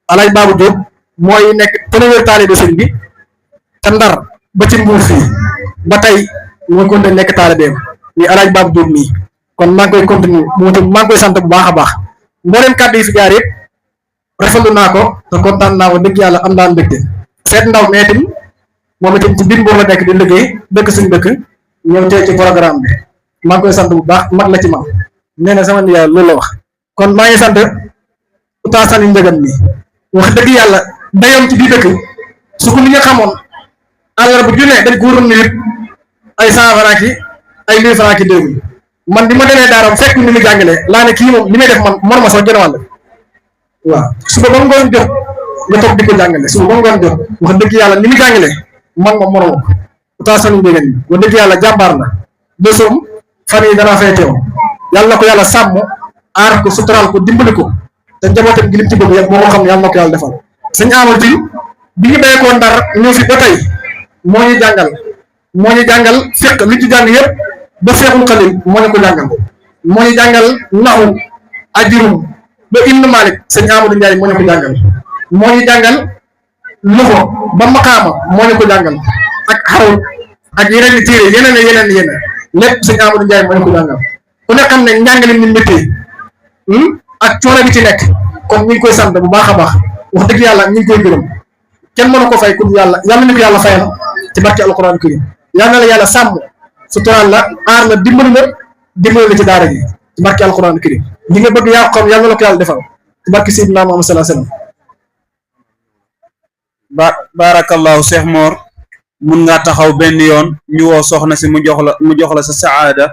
Alaaj Baabu Diop mooy nekk premier taalibe sëñ bi te Ndar ba ci Mbuur fii ba tey mooy continuer nekk taalibeem ni Alaaj Baabu Diop mii kon maa ngi koy continuer moom itam maa ngi koy sant bu baax a baax mboolem kàddu yi fi jaar yëpp rafetlu naa ko te kontaan naa ko dëgg yàlla am naa mbégte seet ndaw mais itam moom itam ci biir boobu la nekk di liggéey dëkk suñu dëkk ñëw tey ci programme bi maa ngi koy sant bu baax mag la ci man nee na sama nijaay loolu la wax kon maa ngi sant Oustaz Sani Ndiagane mi wax dëgg yàlla dayoom ci biir dëkk su ko li nga xamoon àllarba bu junne dañ ko waroon nit ay 100 francs ki ay 1000 francs ki 2000 man bi ma demee daaram fekk ni mu jàngalee laa ne kii moom li may def man mënuma sax gën a wàll waaw suba ba ngoon jot nga toog di ko jàngale suba ba ngoon jot wax dëgg yàlla ni mu jàngalee man moom mënuma ko Oustaz Sani Ndiagane mi wax dëgg yàlla jàmbaar na bésoom fan yi danaa fay teew yàlla na ko yàlla sàmm aar ko suturaal ko dimbali ko te njabootam gi lim ci bëgg yëpp moo ko xam ne yàlla na ko yàlla defal sëñ Amadou Tine bi ñu béyee koo Ndar ñëw fi ba tey moo ñu jàngal fiq li ci jàng yëpp ba Seexul Xalil moo ñu ko jàngal moo ñu jàngal naxu ajurum ba Ibn Malik sëñ Amadou Ndiaye moo ñu ko jàngal moo ñu jàngal luxo ba maqaama moo ñu ko jàngal ak xarul ak yeneen i téere yeneen lépp sëñ Amadou Ndiaye moo ñu ko jàngal ku ne xam ne njàngale ni métier ak coono bi ci nekk kon ñu ngi koy sant bu baax a baax wax dëgg yàlla ñu ngi koy gërëm kenn mënu ko fay ku yàlla ñu ko yàlla fayal ci barke alquran karim yal na la yàlla sàmm suturaal la aar la dimbali la ci daara ji ci barke alquran karim li nga bëgg yaa ko xam yal na la ko yàlla defal ci barke Seydina Muhammad sallallahu alayhi wasallam barakallahu Cheikh Mor mun nga taxaw benn yoon ñu woo soxna si mu jox la sa saada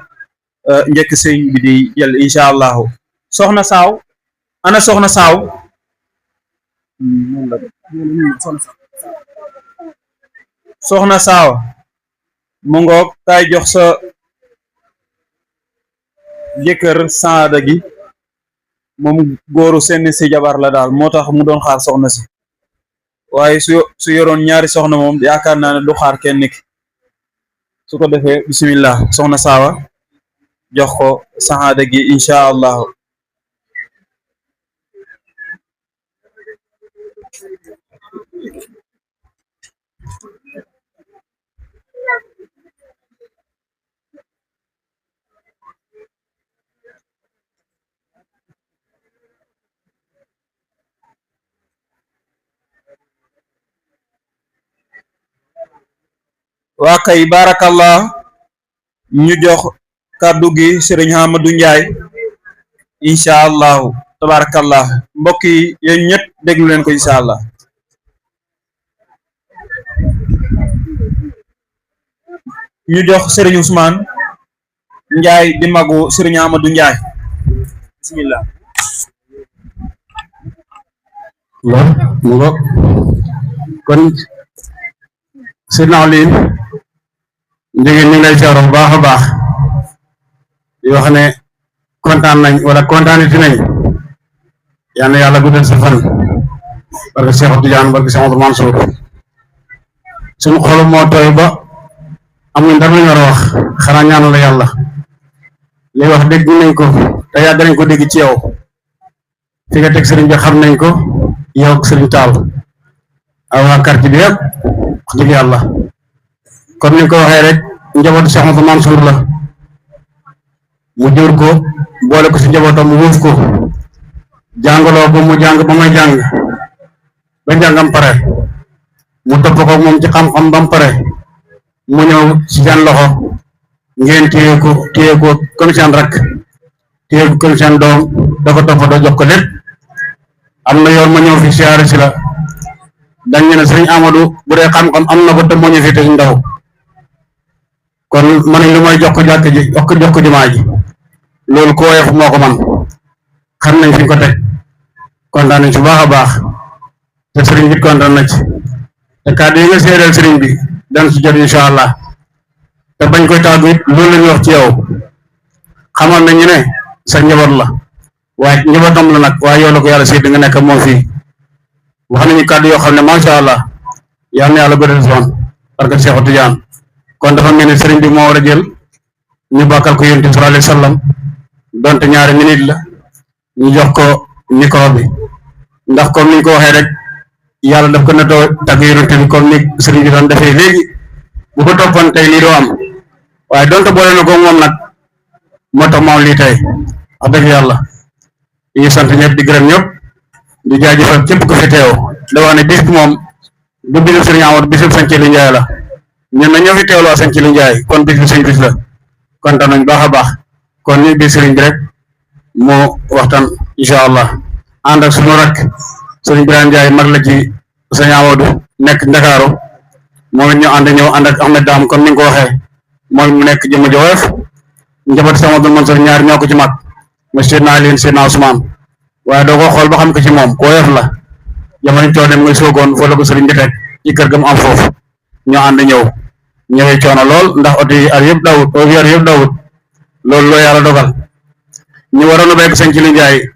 njëkk sëñ bi di jël incha allahu. soxna saaw ana soxna saaw soxna saaw mu ngoog kaay jox sa jëkkër saada gi moom góoru seen si jabar la daal moo tax mu doon xaar soxna si waaye su yoroon ñaari soxna moom yaakaar naa ne du xaar kenn ki su ko defee bismillah soxna saawa jox ko saada gi incha allahu. waa kay barakallah ñu jox kàddu gi sëriñ Amadou Ndiaye incha allahu tabarakallah mbokk yi yéen ñëpp déglu leen ko incha allah. ñu jox sëriñ Ousmane Ndiaye di magu sëriñ Amadou Ndiaye bismillah. mu ngo kon Seydina Aliou njëgeen ñu ngi lay seero bu baax a baax yoo xam ne kontaan nañ wala kontaaniti nañ yal na yàlla guddal sa fan barke Cheikh Tidiane barke Cheikh Ousmane Mansour suñu xol moo tooy ba amuñ dara lañ war a wax xanaa ñaanal la yàlla li wax dégg nañ ko te yàgg nañ ko dégg ci yow fi nga teg sëriñ bi xam nañ ko yow ak sëriñ Taal ak waa quartier bi yëpp wax dëgg yàlla comme ni nga ko waxee rek njabootu Cheikh Ousmane Mansour la mu jur ko boole ko si njabootam mu wuuf ko jàngaloo ba mu jàng ba may jàng ba njàngam pare mu topp ko moom ci xam-xam ba mu pare mu ñëw si seen loxo ngeen téye ko comme seen rakk téye ko comme seen doom da ko toppatoo jox ko lépp am na yoon ma ñëw fi siyaare si la dañ ne sëriñ Amadou bu dee xam-xam am na ko te moo ñu fi te ndaw kon man lu may jox ko jàkk ji jox ko jumaa ji loolu ko woyof moo ko man xam nañ fi ko teg kontaan nañ ci baax a baax te sëriñ bi kontaan na ci te kàddu yi nga séeréel sëriñ bi dan si jot incha allah te bañ koy tàggu it loolu la ñu wax ci yow xamal nañu ne sa njaboot la waaye njabootam la nag waaye yow la ko yàlla sédd nga nekk moom fii wax nañu kàddu yoo xam ne macha allah yal na yàlla bëri son parce que Cheikh Tidiane kon dafa mel ni sëriñ bi moo war a jël ñu bàkkal ko yonent bi sallallahu alayhi wa sallam donte ñaari minute la ñu jox ko micro bi ndax comme ni ñu ko waxee rek yàlla daf ko netoo tagg yonent bi comme ni sëriñ bi doon defee léegi bu ko toppoon tey lii doo am waaye donte boole na ko moom nag moo tax moom lii tey wax dëgg yàlla ñu sant ñëpp di gërëm ñëpp di jaajëfal képp ko fi teew da wax ne bis bi moom bu bisu sëriñ Amadou bisu Santhie Li Ndiaye la ñun na ñoo fi teewloo Santhie Li Ndiaye kon bis bi sëñ bis la kontaan nañ baax a baax kon ñu biir sëriñ bi rek moo waxtaan incha allah ànd ak suñu rak sëriñ Birame Ndiaye mag la ci sëñ Amadou nekk Ndakaaru moom it ñu ñëw ànd ak Ahmed Dame comme ni nga ko waxee mooy mu nekk jëmm ji woyof njaboot sama Abdou Mansour ñaar ñoo ko ci mag monsieur Naalin Seydina Ousmane waaye doo ko xool ba xam ko ci moom ku woyof la jamono coono muy soogoon foo la ko sëriñ bi teg ci kër ga mu am foofu ñoo ànd ñëwee coono lool ndax oto yi ar yëpp dawut yar yëpp dawut loolu loo yàlla dogal ñu waroon a béyk Santhie Li Ndiaye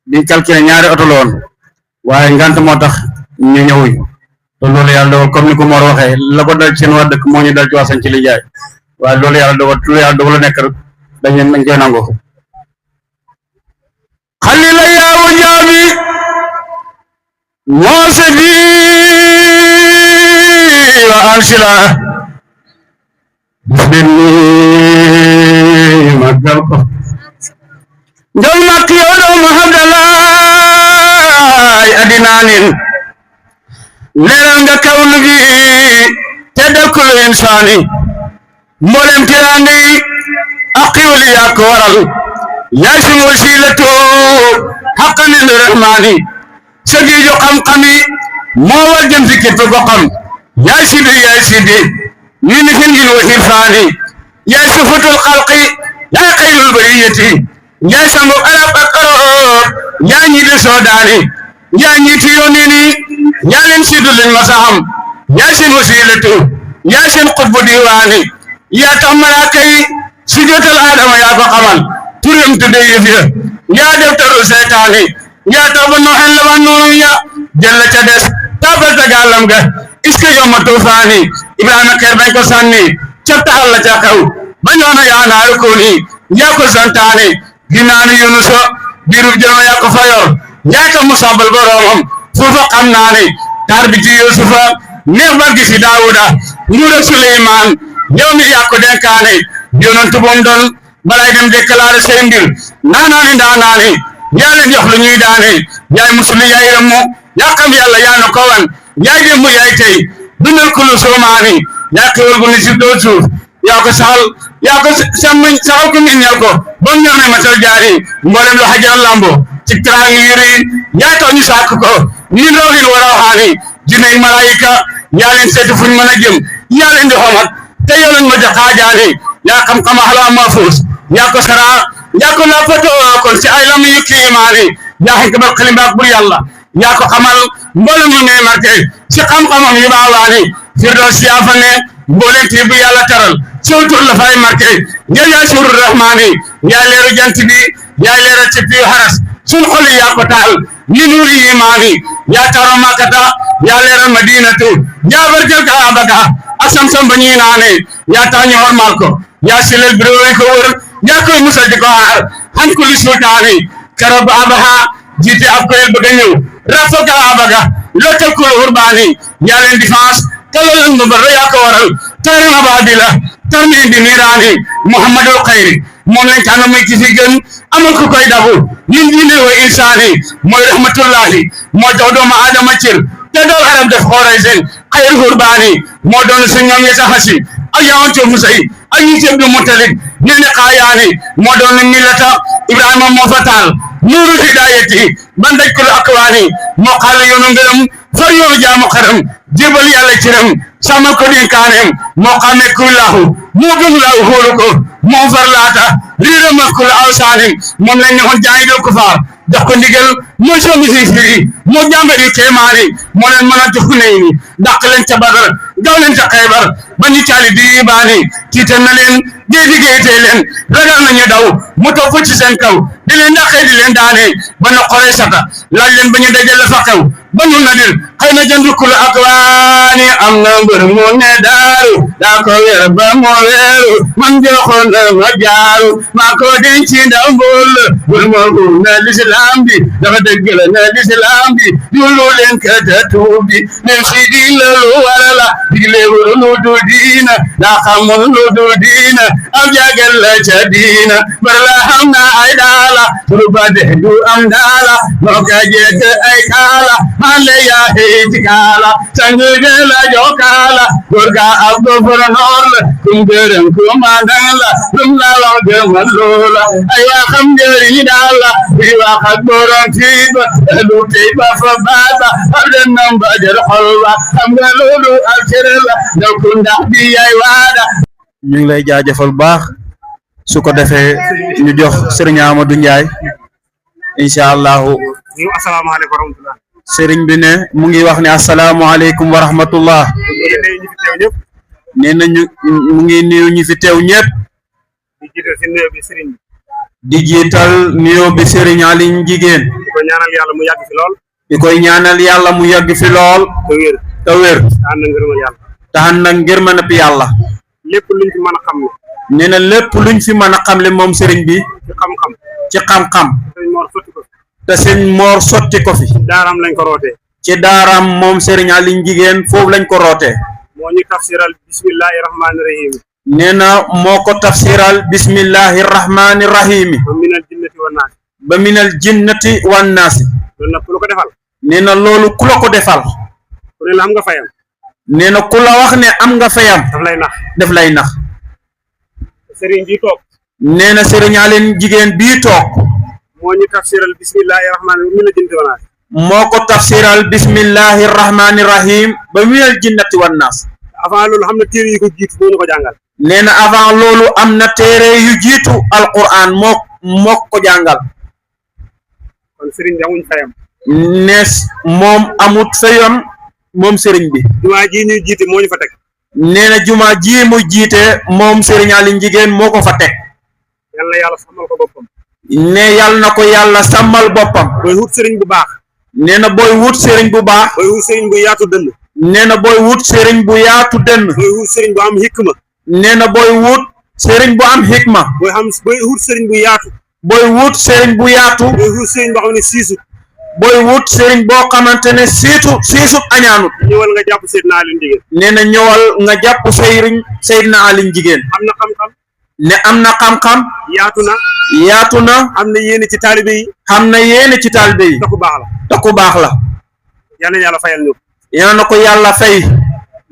biñ calculé ñaari oto la woon waaye ngant moo tax ñu ñëwuñ te loolu yàlla dogal comme ni ko Mor waxee la ko dal ci seen waa dëkk moo ñu dal ci waa Santhie Li Ndiaye waaye loolu yàlla dogal la nekk dañ koy nangoo xalila yaawu jaami moosedi wa ansila bis den ni màggal ko njol makk yow doomu Abdalaay adinaanin leeral nga kawlu gi teddal ko insaani mboolem tiraande yi ak xiwli yaa ko waral yaay sunu wasilatu xaqan lil rahmaani sa géeju xam-xami moo war jëm si képp ko xam يا سيدي يا سيدي من هند وهرفان يا صفة الخلق يا خير البرية يا سمو ألف أقرار يا نيد سوداني يا نيد يونيني يا لنسيد للمسام يا سن وسيلة يا سن قطب ديواني يا تملاكي سجوت الآدم يا فقمل تريم تديفيا يا دفتر سيطاني يا تبنو حلوانو يا جل چدس تابل تگالم گا اسکے یوم توفانی ابراہیم خیر بھائی کو ساننی چپتا اللہ چاکاو بنوانا یا نارکونی یا کو سنتانی گنانی یونسو بیروب جنو یا کو فیور یا کو مصابل بروم فوفا قمنانی تربیتی یوسفا نعمت کی داودا نور سلیمان یومی یا کو دنکانی یونن تبون دون بلای dem déclarer seen mbir naanaani ndaanaani yaa leen jox lu ñuy daane yaay musuli yaay rammu yaa xam yàlla yaa nu ko wan yaay démb yaay tey dundal kulu soomaani yaa xewal gu ni si doo suuf yaa ko saxal ko miñal ko ba mu ñëw ne masal jaari mboolem lu xajal lambo ci teraanga yu rëy yaa tax ñu sàkk ko ñun roogin war a waxaani jinne malaayika yaa leen seetu fuñ mën a jëm yaa leen di xomat te yow lañ ma jox xaajaani yaa xam-xam axlaa mahfuus yaa ko sara yaa ko lappatoo kon si ay lam yu kiimaani yaa xëy kabal xalimbaak bur yàlla yaa ko xamal mboolem ñu ngay marqué si xam-xamam yu baawaani firdaws yaa fa ne mboolem tii bu yàlla taral soo tur la fay marqué yow yaa suuru rahmaani yaa leeru jant bi yaa leeru ci piyu haras sun xoli yaa ko taal ni nuuri imaani yaa taro makata yaa leeral madinatu yaa barkel kaabaka asam sam ba ñuy naane yaa tax ñu hormal ko yaa silel birowe ko wër yaa koy musal di ko aar han kulli sultaani karo baabaha jiite ab koyel bëgg a ñëw rafo kaabaga lotal kul urbaani yaa leen défense kalolan mo bar yaa ko waral tarim abadila tarmi di niiraani muhammadul xayri moom lañ tànn muy ki fi gën amul ku koy dabu ñun diine wa insaani mooy rahmatullahi moo jox doomu aadama cër te doo arab def xooray seen xayr urbaani moo doon su ñoom yeta hasi ak yawanto musay ak ñu ceeb du mutalik nee ne xaayaani moo doon millata ibrahima moo fa taal nuuru hidayati ban daj kul akwaani moo xaale yoonu ngërëm far yoonu jaamu xaram jébal yàlla cëram sàmmal ko dénkaaneem moo xamee kuy laahu moo gëm laahu xóolu ko moo far laata riira ma kul awsaanim moom lañ ne xoon jaayi dal ko faar jox ko ndigal mooy soo misi firi moo jàmbari kéemaani moo leen mën a jox ku ney ni dàq leen ca Badar gaw leen ca Xaybar ba ñu caali di baani tiital na leen dee liggéeytee leen ragal nañu daw mu topp ci seen kaw di leen dàqee di leen daane ba na xoree sata laaj leen ba ñu dajale fa xew ba nu nadir xëy na jënd kul ak waani am na mbër mu ne daaru daa ko weer ba mu weeru man joxoon na ma jaaru maa ko denc ndaw mbul bul ma na lislaam bi dafa dëggal na lislaam bi dulu leen kata tuubi leen fi di la lu wara la digle wuru lu du diina daa xamul lu du diina am jagal la ca diina bar la xam na ay daala turu ba de du am daala moo ka jekk ay kaala male yaa heeti kaala sangu de la joo kaala góor ga ab gouverneur la kum gërëm commandant la lum la wax gëmal loola ay waa xam njëriñ daal la bi wax ak borom tiit ba lu tey ba fa baaba ab den nam ba jël xol ba xam nga loolu ak cere la ndaw ku ndax bi yaay waada ñu ngi lay jaajëfal baax su ko defee ñu jox Serigne Amadou Ndiaye incha allahu asalaamaaleykum wa rahmatulah. Serigne bi ne mu ngi wax ne asalaamaaleykum wa rahmatullah nee na mu ngi nuyu ñi fi teew ñëpp di jiital nuyoo bi Serigne Aliou Jigéen di ko ñaanal yàlla mu yàgg fi lool. di koy ñaanal yàlla mu yàgg fi lool te wér te ànd ak ngërëmal yàlla lépp luñ fi mën a xam ne nee na lépp luñ fi mën a xamle moom Serigne bi ci xam-xam ci xam-xam sëñ Mor sotti ko te sëñ Mor sotti ko fi daaraam lañ ko rootee ci daaraam moom Serigne Aliou Jigéen foofu lañ ko rootee moo ñu tafsiral bismillahi rahmaani rahim nee na moo ko tafsiral bismillahi rahmaani rahimi ba minal jinnati wan naasi ba minal jinnati wan naasi loolu nag ku la ko defal nee na loolu ku la ko defal ku ne la am nga fayam nee na ku la wax ne am nga fayam daf lay nax def lay nax sëriñ ji toog nee na Serigne Aliou Jigéen bii toog moo ñu tafsiral bismillahi rahmaani ba minal jinnati wan naasi moo ko tafsiral bismillahi rahmani rahim ba minal jinnati wan naas. avant loolu xam na téere yi ko jiitu moo ñu ko jàngal. nee na avant loolu am na téere yu jiitu alquran moo ko jàngal. kon sëriñ bi amuñ fayam. nees moom amut fayam moom sëriñ bi. jumaa ji ñuy jiite moo ñu fa teg. nee na jumaa ji mu jiite moom sëriñ Aliou Njigéen moo ko fa teg. yal na yàlla sàmmal ko boppam. ne yàlla na ko yàlla sàmmal boppam. booy wut sëriñ bu baax. nee na booy wut sëriñ bu baax. booy wut sëriñ bu yaatu dënn. nee na booy wut sëriñ bu yaatu dënn. booy wut sëriñ bu am hikma. nee na booy wut sëriñ bu am hikma. booy wut sëriñ bu yaatu. booy wut sëriñ bu yaatu. booy wut sëriñ boo xam ne siisu. booy wut sëriñ boo xamante ne siisut añaanut. ñëwal nga jàpp Seydina Aliou Njigéen. nee na ñëwal nga jàpp Seydina Aliou Njigéen. am na xam-xam. ne am na xam-xam. yaatu na. am na yéene ci taalibe yi. xam na yéene ci taalibe yi. te ku baax la. te ku baax la. yal na yàlla fayal ñu. yal na ko yàlla fay.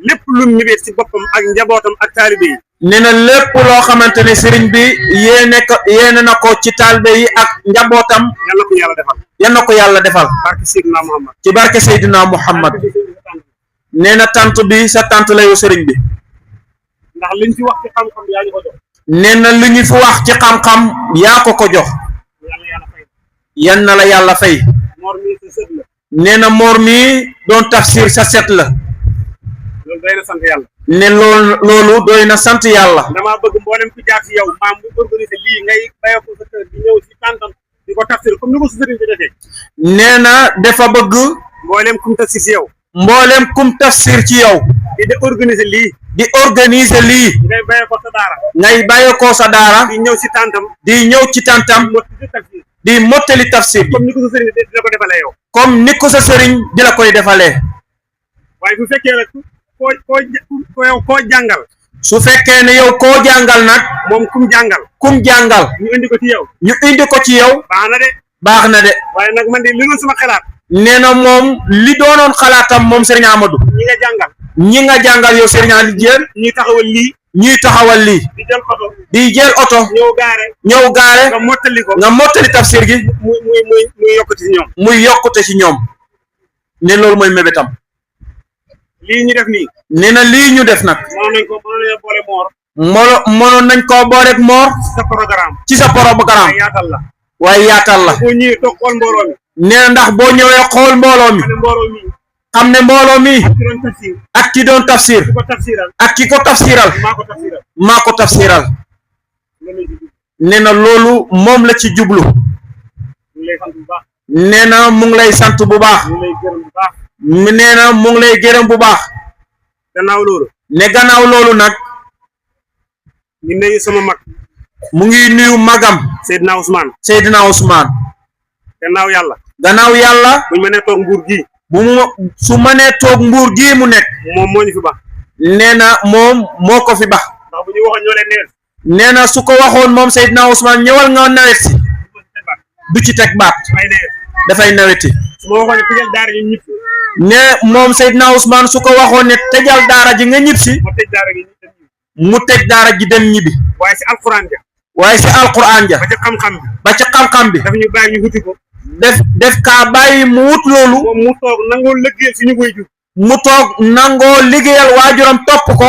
lépp lu mu mébét ci boppam ak njabootam ak taalibe yi. nee na lépp loo xamante ne sëriñ bi yéene na ko ci taalibe yi ak njabootam. yal na ko yàlla defal. yal na ko yàlla defal. barke Seydina Muhammad. ci barke Seydina Muhammad. nee na tant bi sa tant la yow sëriñ bi. ndax liñ ci wax ci xam-xam yaa ñu ko jox. nee na li ñu fi wax ci xam-xam yaa ko jox. yan na la yàlla fay. Mor mii sa sët la. nee na Mor mii doon tafsir sa set la. loolu doy na sant yàlla. ne loolu doy na sant yàlla. damaa bëgg mboolem ku jaar ci yow maam bu organisé lii ngay bayoo ko sa kër di ñëw ci tàntam di ko tafsir comme ni ko su sëriñ bi defee. nee na dafa bëgg. mboolem kum tafsir ci yow. mboolem kum tafsir ci yow. di organiser lii. ngay bayoo ko sa daara. ngay bayoo ko sa daara. di ñëw ci tàntam. di mottali tafsir bi. comme ni ko sa sëriñ di la ko defalee yow. comme ni ko sa sëriñ di la koy defalee. waaye bu fekkee nag koo jàngal. su fekkee ne yow koo jàngal nag. moom kum jàngal. ñu indi ko ci yow. baax na de. waaye nag man de li doon sama xalaat. nee na moom li doonoon xalaatam moom Serigne Amadou. ñi nga jàngal yow Serigne Aliou Njigéen. ñuy taxawal lii. di jël oto. ñëw gaare. nga mottali tafsir gi. muy yokkute ci ñoom. ne loolu mooy mébétam. lii ñu def nii. nee na lii ñu def nag. mënoon nañ koo booleeg Mor. ci sa programme. waaye yaatal la. nee na ndax boo ñëwee xool mbooloo mi. xam ne mbooloo mi. ak ki doon tafsir. ak ki ko tafsiral. maa ko tafsiral. nee na loolu moom la ci jublu. nee na mu ngi lay sant bu baax. nee na mu ngi lay gërëm bu baax. gannaaw loolu nag. ñu nuyu sama mag. mu ngi nuyu magam. Seydina Ousmane. gannaaw yàlla. buñ mënee toog nguur gi. su mënee toog nguur gi mu nekk. moom moo ñu fi baax. nee na moom moo ko fi baax. ndax bu ñu waxoon ñoo leen nawet. nee na su ko waxoon moom Seydina Ousmane ñëwal nga nawet si. du ci teg baat. dafay naweti. su ma waxoon ne tëjal daara ji ñib si. ne moom Seydina Ousmane su ko waxoon ne tëjal daara ji nga ñib si. mu tëj daara ji dem ñibbi. waaye si alquran ja. ba ca xam-xam bi. daf ñu bàyyi ñu wuti ko. def kaa bàyyi mu wut loolu. moom mu toog nangoo liggéeyal suñu waajur. mu toog nangoo liggéeyal waajuram topp ko.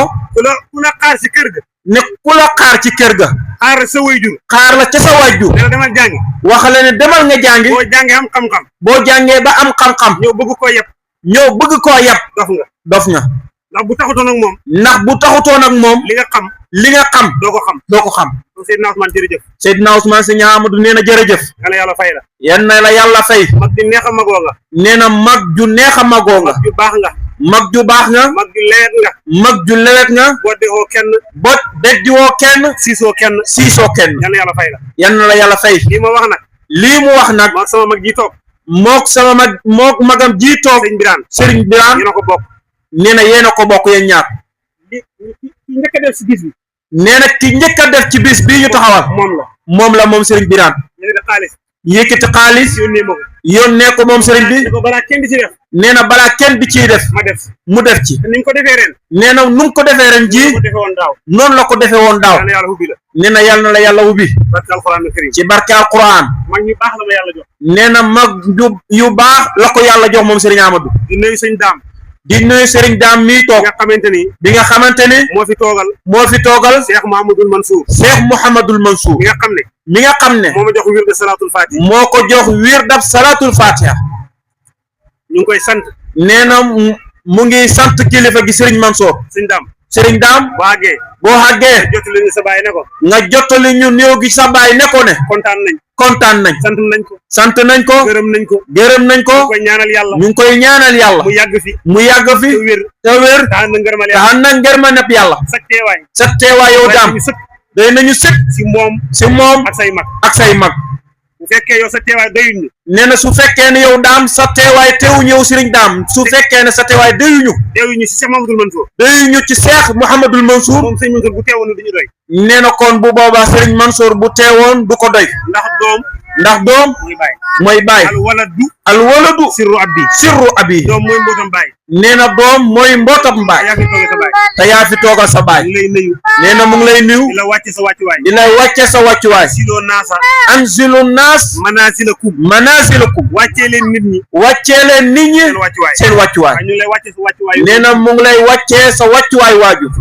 ku la xaar ci kër ga. ne ku la xaar ci kër ga. xaar sa waajur. xaar la ca sa waajur. dana demal jàngi. wax la ne demal nga jàngi. boo jàngee am xam-xam. boo jàngee ba am xam-xam. ñëw bëgg koo yeb. dof nga. ndax bu taxutoon ak moom. li nga xam. doo ko xam. Seydina Ousmane jërëjëf. Seydina Ousmane Serigne Amadou nee na jërëjëf. yal na yàlla fay la. yal na la yàlla fay. mag ju neex a magoo nga. nee na mag ju neex a magoo nga. mag ju baax nga. mag ju lewet nga. mag ju lewet nga. boddewoo kenn. beddiwoo kenn. siisoo kenn. yal na yàlla fay la. yal na la yàlla fay. lii mu wax nag. mook sama mag ji toog. mook magam ji toog. Serigne Birane. yéen a ko bokk. nee na yéen a ko bokk yéen ñaar. ki njëkk a def si bis bi. nee na ki njëkk a def ci bis bii ñu taxawal. moom la Serigne Birane. yëkkati xaalis yónnee ma ko yónnee ko moom sëriñ bi ne ko balaa kenn di ci def nee na balaa kenn di ciy def ma def mu def ci te ni nga ko defee ren nee na nu mu ko defee ren ji ko defee woon daaw noonu la ko defee woon daaw yàlla yàlla ubbi la nee na yàlla na la yàlla ubbi barke alxuraan karim ci barke alquran mag ñu baax la ma yàlla jox nee na mag yu baax la ko yàlla jox moom sëriñ Amadou di nuyu sëñ daam di nuyu sëriñ daam mii toog nga xamante ni bi nga xamante ne moo fi toogal moo fi toogal Cheikh Mahamadul Mansour Cheikh Mouhamadul Mansour mi nga xam ne mi nga xam ne moo ma jox wirde salaatul fatiha moo ko jox wirdab salatul fatiha ñu ngi koy sant nee na mu ngi sant kilifa gi sëriñ Mansour sëñ daam sëriñ daam bu àggee boo àggee jottali ñu sa baay ne ko nga jottali ñu néew gi sa baay ne ko ne kontaan nañ kontaan nañ sant nañ ko gërëm nañ ko gërëm nañ ko koy ñaanal yàlla ñu ngi koy ñaanal yàlla mu yàgg fi mu yàgg fi te wér te wér taxan na ngërëmal te yàlla xam na ngërma nepp yàlla sa teewaay sa teewaay yow daam ñu sëkk doy nañu sëkk si moom si moom ak say mag ak say mag bu fekkee yow sa teewaay doyul ñu nee na su fekkee ne yow daam sa teewaay teewu ñëw sëriñ daam su fekkee ne sa teewaay doyuñu ñu si Cheikh Mahamadul Mansour doyuñu ci Cheikh Mouhamadul Mansour moom sëñ Mansour bu teewoon du ñu doy nee na kon bu boobaa sëriñ Mansour bu teewoon du ko doy ndax doom muy bàyyi mooy baay al waladu sirru abi doom mooy mbootam bàyyi nee na doom mooy mbootam baay yaa fi toogee sa baay te yaa fi toogal sa baay ñu lay nuyu nee na mu ngi lay nuyu di la wàcce sa wàccuwaay di lay wàcce sa wàccuwaay siloo naasa anzilu naas manasilakum manasilakum wàccee leen nit ñi wàccee leen nit ñi seen wàccuwaay seen wàccuwaay ñu lay wàcce sa wàccuwaay nee na mu ngi lay wàccee sa wàccuwaay waajur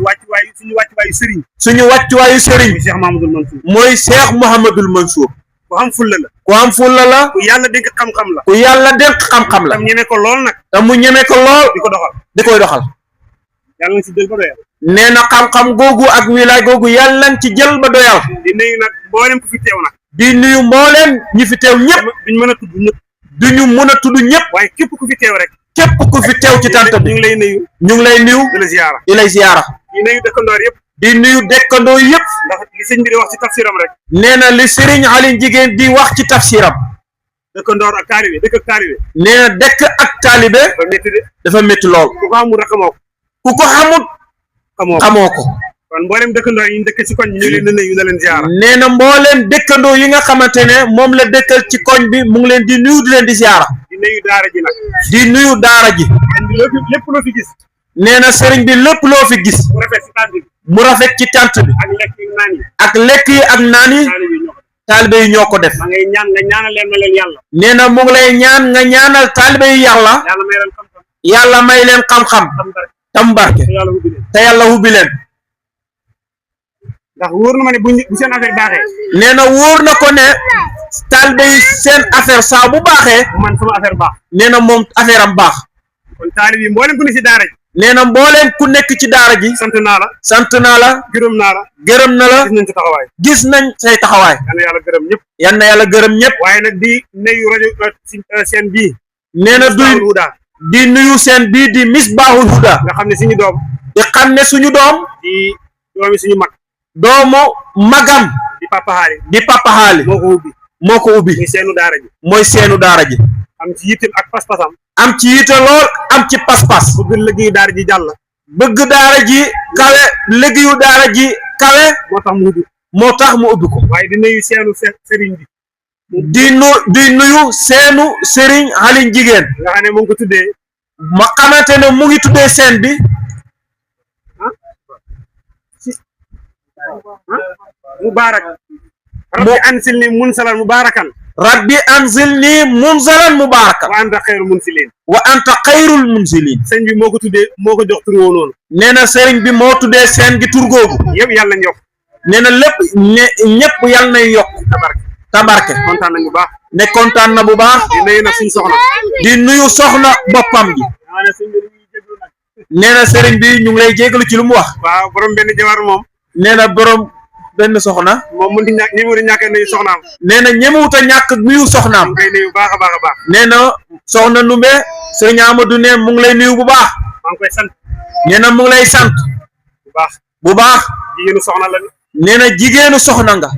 suñu wàccuwaayu sëriñ suñu wàccuwaayu sëriñ Cheikh Mahamadul Mansour mooy Cheikh Mouhamadul Mansour ku am fulla la ku am fulla la ku yàlla dénk xam-xam la ku yàlla dénk xam-xam la tam ñeme ko lool nag te mu ñeme ko lool di ko doxal di koy doxal yàlla nga si jël ba doyal nee na xam-xam googu ak wilaay googu yàlla ci jël ba doyal di nuyu nag mboolem ku fi teew nag di nuyu mbooleem ñi fi teew ñëpp duñ mën a tudd ñëpp duñu mën a tudd ñëpp waaye képp ku fi teew rek képp ku fi teew ci tant bi ñu ngi lay nuyu ñu ngi lay nuyu di la ziyaara di lay ziyaara di nuyu dëkkandoor yëpp di nuyu dëkkandoo yëpp ndax li sëñ bi di wax ci tafsiram rek nee na li Serigne Aliou Jigéen di wax ci tafsiram dëkkandoor ak taalibe dëkk ak taalibe nee na dëkk ak taalibe ba métti de dafa métti lool ku ko xamul rek xamoo ku ko xamut xamoo ko kon mboolem dëkkandoor yi ñu dëkk ci koñ bi ñu leen di nuyu na leen ziyaara nee na mbooleem dëkkandoo yi nga xamante ne moom la dëkkal ci koñ bi mu ngi leen di nuyu di leen di ziyaara di nuyu daara ji nag di nuyu daara ji lépp loo fi gis nee na sëriñ bi lépp loo fi gis mu rafet ci tànt bi mu rafet ci tant bi ak lekk yi naan yi ak lekk yi ak naan yi taalibe yi ñoo ko def ma ngay ñaan nga ñaanal leen ma leen yàlla nee na mu ngi lay ñaan nga ñaanal taalibe yi yàlla yàlla may leen xam-xam tam barke te yàlla hubbi leen ndax wóor na ma ne bu seen affaire baaxee nee na wóor na ko ne taalibe yi seen affaire saa bu baaxee man sama affaire baax nee na moom affaire am baax kon taalibe yi mboolem ku ne ci daara ji nee na mbooleem ku nekk ci daara ji sant naa la gërëm naa la gërëm na la gis nañ sa taxawaay gis nañ say taxawaay yal na yàlla gërëm ñëpp yal na yàlla gërëm ñëpp waaye nag di nuyu rajo seen bii nee na di nuyu seen bii di Misbahul Huda nga xam ne suñu doom di xam ne suñu doom di doomi suñu mag doomu magam di Papa Xaali moo ko ubbi mooy seenu daara ji mooy seenu daara ji am ci yitte ak pas-pasam am ci yitte lool am ci pas-pas bëgg liggéeyu daara ji jàll bëgg daara ji kawe liggéeyu daara ji kawe moo tax mu ubbi ko waaye di nuyu seenu sëriñ bi di nuyu seenu sëriñ Aliou Jigéen nga xam ne mu ngi ko tuddee ma xamante ne mu ngi tuddee seen bi mubaarak rabbi anzilni munzalan mubarakan rabbi anzilni munzalan mubarakan wa anta xayrul munzilin wa anta xayrul munzilin sëñ bi moo ko tuddee moo ko jox tur woo noonu nee na sëriñ bi moo tuddee seen gi tur googu yëpp yàlla nañ yokk nee na lépp ñëpp yàlla nay yokk tabarke kontaan nañ bu baax ne kontaan na bu baax di nuyu nag suñu soxna di nuyu soxna boppam ji nee na sëriñ bi ñu ngi lay jégalu ci lu mu wax waaw borom benn jabar moom nee na borom benn soxna moom mënut a ñàkk nuyu soxnaam nee na ñemewut a ñàkk nuyu soxnaam ngay nuyu baax a baax a baax nee na soxna Numbe sëriñ Amadou ne mu ngi lay nuyu bu baax maa ngi koy sant nee na mu ngi lay sant bu baax jigéenu soxna la nee na jigéenu soxna nga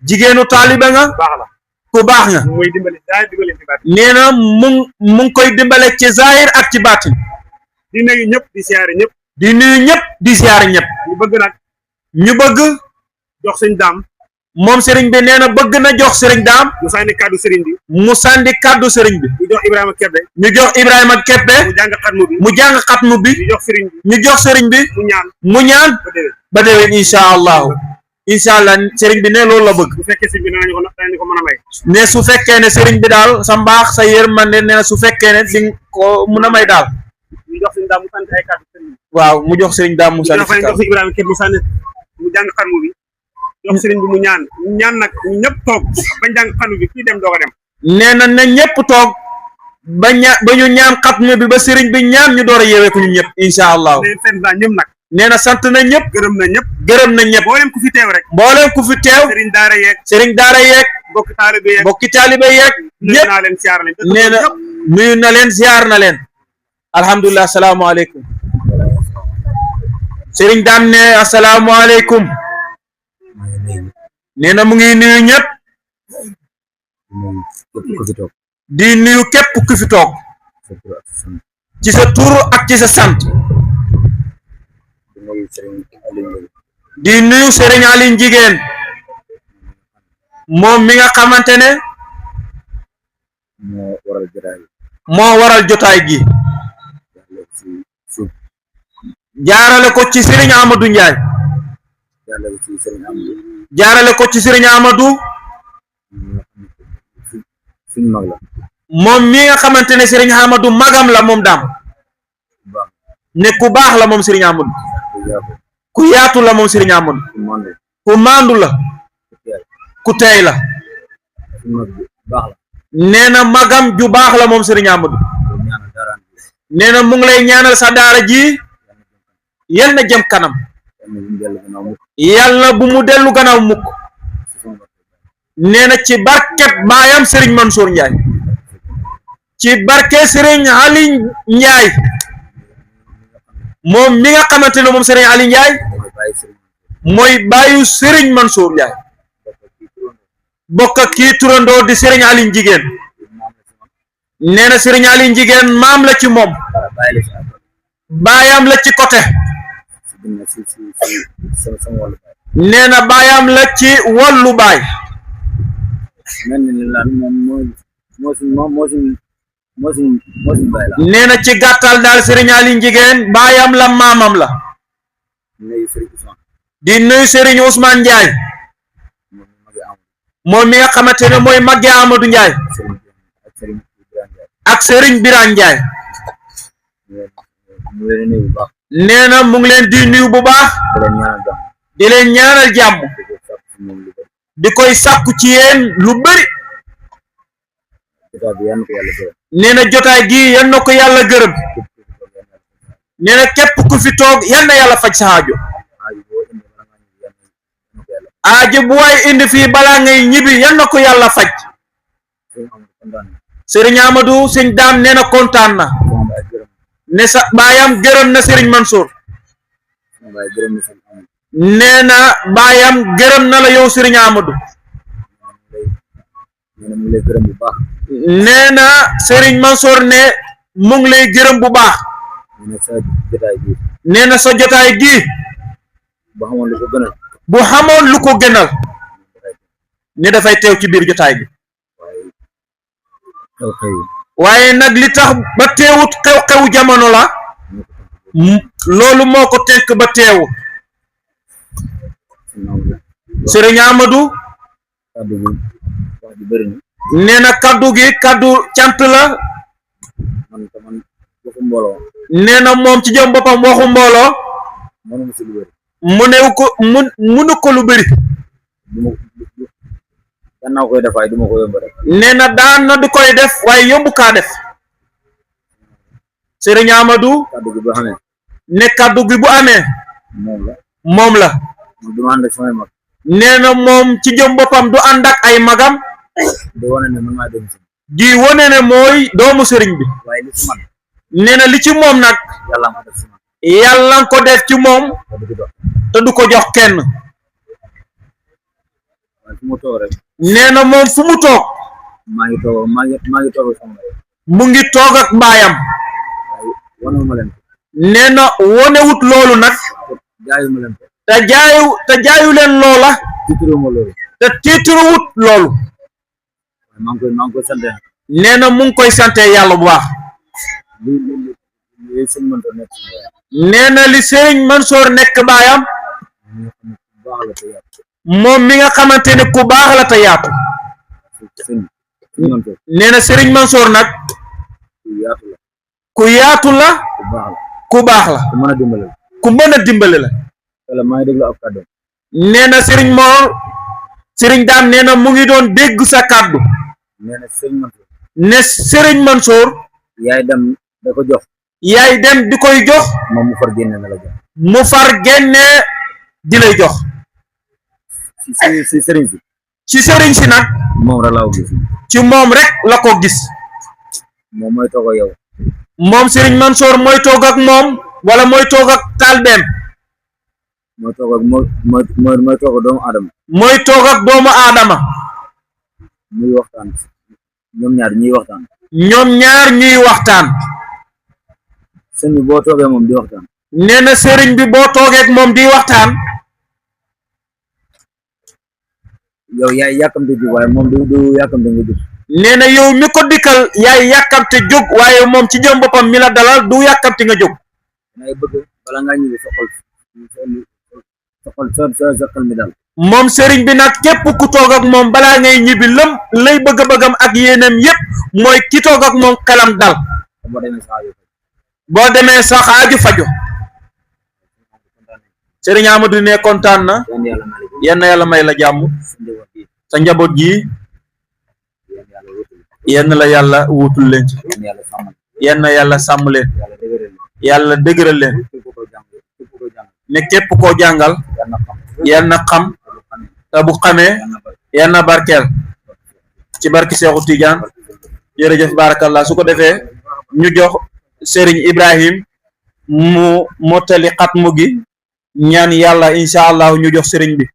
jigéenu taalibe nga baax la ku baax nga muy dimbali daay dimbali ci baatin nee na mu ngi koy dimbale ci zahir ak ci baatin di nuyu ñëpp di siyaare ñëpp di nuyu ñëpp di siyaare ñëpp ñu bëgg nag ñu bëgg jox sëñ daam moom sëriñ bi nee na bëgg na jox sëriñ daam mu sànni kàddu sëriñ bi mu sànni kàddu sëriñ bi ñu jox Ibrahima Kebe ñu jox Ibrahima Keppe mu jàng xatmu bi mu jàng xatmu bi ñu jox sëriñ bi ñu jox sëriñ bi mu ñaan mu ñaan ba déwén ba déwén incha allahu incha allah sëriñ bi ne loolu la bëgg bu fekkee sëriñ bi danañu ko mën a may ne su fekkee ne sëriñ bi daal sa mbaax sa yërmande nee na su fekkee ne di ko mun a may daal ñu jox sëriñ daam mu sànni ay kàddu sëriñ bi waaw mu jox sëriñ daam mu sànni ñu jox Ibrahima Kebe mu sànni mu jàng xatmu bi jox sëriñ bi mu ñaan nag ñu ñëpp toog bañ jàng xatmu bi kii dem doog a dem nee na ne ñëpp toog ba ñu ñaan xatmu bi ba sëriñ bi ñaan ñu door a yeewee ko ñun ñëpp incha allah leen seen daa ñëpp nag nee na sant na ñëpp gërëm na ñëpp gërëm na ñëpp mboolem ku fi teew rek mbooleem ku fi teew sëriñ daara yeeg sëriñ daara yeeg mbokki taalibe yeeg mbokki taalibe yeeg nuyu ñëpp naa leen siyaar leen nee na nuyu na leen ziar na leen alhamdulilah asalaamaaleykum sëriñ daam ne asalaamaaleykum nee na mu ngi nuyu ñëpp di nuyu képp ku fi toog ci sa tur ak ci sa sant di nuyu sëriñ Aliou Njigéen moom mi nga xamante ne moo waral jotaay gi jaarale ko ci sëriñ Amadou Ndiaye jaarale ko ci sëriñ Amadou moom mi nga xamante ne sëriñ Amadou magam la moom daam ne ku baax la moom sëriñ Amadou ku yaatu la moom sëriñ Amadou ku maandu la ku teey la nee na magam ju baax la moom sëriñ Amadou nee na mu ngi lay ñaanal sa daara ji yal na jëm kanam yàlla bu mu dellu gannaaw mukk nee na ci barket baayam sëriñ Mansour Ndiaye ci barke sëriñ Ali Ndiaye moom mi nga xamante ne moom sëriñ Ali Ndiaye mooy baayu sëriñ Mansour Ndiaye bokk ak kii turandoo di sëriñ Ali Njigéen nee na sëriñ Ali Njigéen maam la ci moom baayam la ci côté nee na baayam la ci wàllu baay nee na ci gàttal daal sëriñ Ali Njigéen baayam la maamam la di nuyu sëriñ Ousmane Ndiaye moom mi nga xamante ne mooy magge Amadou Ndiaye ak sëriñ Birane Ndiaye nee na mu ngi leen di nuyu bu baax di leen ñaanal jàmm di koy sàkku ci yéen lu bari nee na jotaay gi yan na ko yàlla gërëm nee na képp ku fi toog yan na yàlla faj sa aajo aajo bu waay indi fii balaa ngay ñibbi yan na ko yàlla faj sëriñ Amadou sëñ daam nee na kontaan na ne sa baayam gërëm na sëriñ Mansour nee na baayam gërëm na la yow sëriñ Amadou nee na sëriñ Mansour ne mu ngi lay gërëm bu baax nee na sa jotaay gi bu xamoon lu ko gënal ne dafay teew ci biir jotaay bi waaye nag li tax ba teewut xew-xewu jamono la loolu moo ko tënk ba teewu sëriñ Amadou nee na kaddu gi kaddu cant la nee na moom ci jëm boppam waxu mbooloo munu ko lu bëri nee na daan na du koy def waaye yomb kaa def sëriñ Amadou ne kaddu gi bu amee moom la nee na moom ci jëm boppam du ànd ak ay magam di wone ne mooy doomu sëriñ bi nee na li ci moom nag yàlla ko def ci moom te du ko jox kenn nee na moom fu mu toog mu ngi toog ak baayam nee na wonewut loolu nag te jaayu leen loola tiituruma loolu te tiituruwut loolu maa ngi koy sant nee na mu ngi koy sante yàlla bu baax li sëñ Mansour nekk nee na li Serigne Mansour nekk baayam baax la te yaatu moom mi nga xamante ne ku baax la te yaatu sëñ Mansour nee na Serigne Mansour nag ku yaatu la ku yaatu la ku baax la ku baax la ku mën a dimbale la ku mën a dimbale la wala maa ngi déglu ab kàddu nee na Serigne Dame nee na mu ngi doon dégg sa kàddu nee na sëñ Mansour ne Serigne Mansour yaay dem da ko jox yaay dem di koy jox moom mu far génne na la jox mu far génne di lay jox si sëriñ si ci Serigne si nag moom rek laa ko gis ci moom rek la ko gis moom mooy toog ak yow moom Serigne Mansour mooy toog ak moom wala mooy toog ak talbeem mooy toog ak mooy toog ak doomu aadama mooy toog ak doomu aadama muy waxtaan ñoom ñaar ñuy waxtaan ñoom ñaar ñuy waxtaan sëñ bi boo toogee moom di waxtaan nee na Serigne bi boo toogee ak moom di waxtaan yow yaay yàkkamte jóg waaye moom du yàkkamte nga jóg nee na yow mi ko dikkal yaay yàkkamte jóg waaye moom ci jëm boppam mi la dalal du yàkkamte nga jóg ngay bëgg bala ngaa ñibbi sa xel mi daal moom Serigne bi nag képp ku toog ak moom balaa ngay ñibbi lëm lay bëgg-bëggam ak yéenam yépp mooy ki toog ak moom xelam dal boo demee saa yu boo demee sax aaju fajo Serigne Amadou ne kontaan na yan yàlla may la yenn yàlla may la jàmm sa njaboot yi sa njaboot gi yan yàlla wóotul yenn la yàlla wuutul leen ci yan yàlla sàmmal yenn yàlla sàmm leen yàlla dëgëral yàlla dëgëral leen képp ko jàng képp ko jàng ne képp koo jàngal yàlla na xam yenn xam te bu xamee yàlla na bari yenn barkeel ci barki Seexu Tijaan jërëjëf barakallah su ko defee ñu jox Serigne Ibrahim mu mottali xatmu gi ñaan yàlla incha allah ñu jox Serigne bi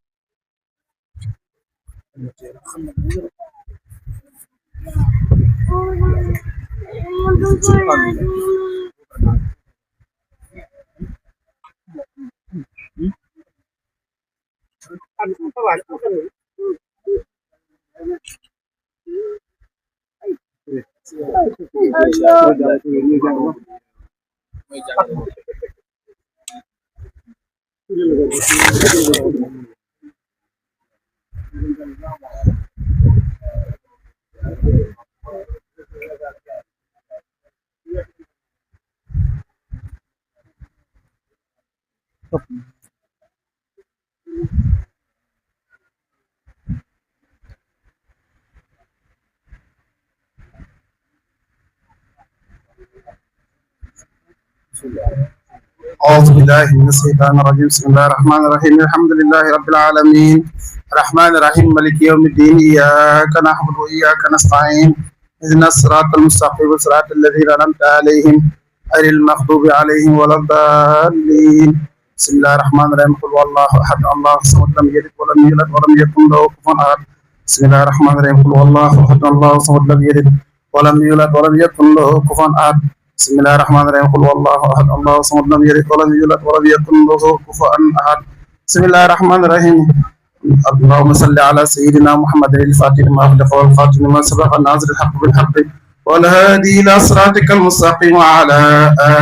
أعوذ بالله من الشيطان الرجيم بسم الله الرحمن الرحيم الحمد لله رب العالمين الرحمن الرحيم مالك يوم الدين إياك نعبد وإياك نستعين اهدنا الصراط المستقيم صراط الذين أنعمت عليهم غير المغضوب عليهم ولا الضالين بسم الله الرحمن الرحيم قل هو الله أحد الله الصمد لم يلد ولم يولد ولم يكن له كفوا أحد بسم الله الرحمن الرحيم قل هو الله أحد الله الصمد لم يلد ولم يولد ولم يكن له كفوا أحد بسم الله الرحمن الرحيم قل هو الله احد الله الصمد لم يلد ولم يولد ولم يكن له كفوا احد بسم الله الرحمن الرحيم اللهم صل على سيدنا محمد الفاتح لما أغلق والخاتم لما سبق الناصر الحق بالحق والهادي الى صراطك المستقيم وعلى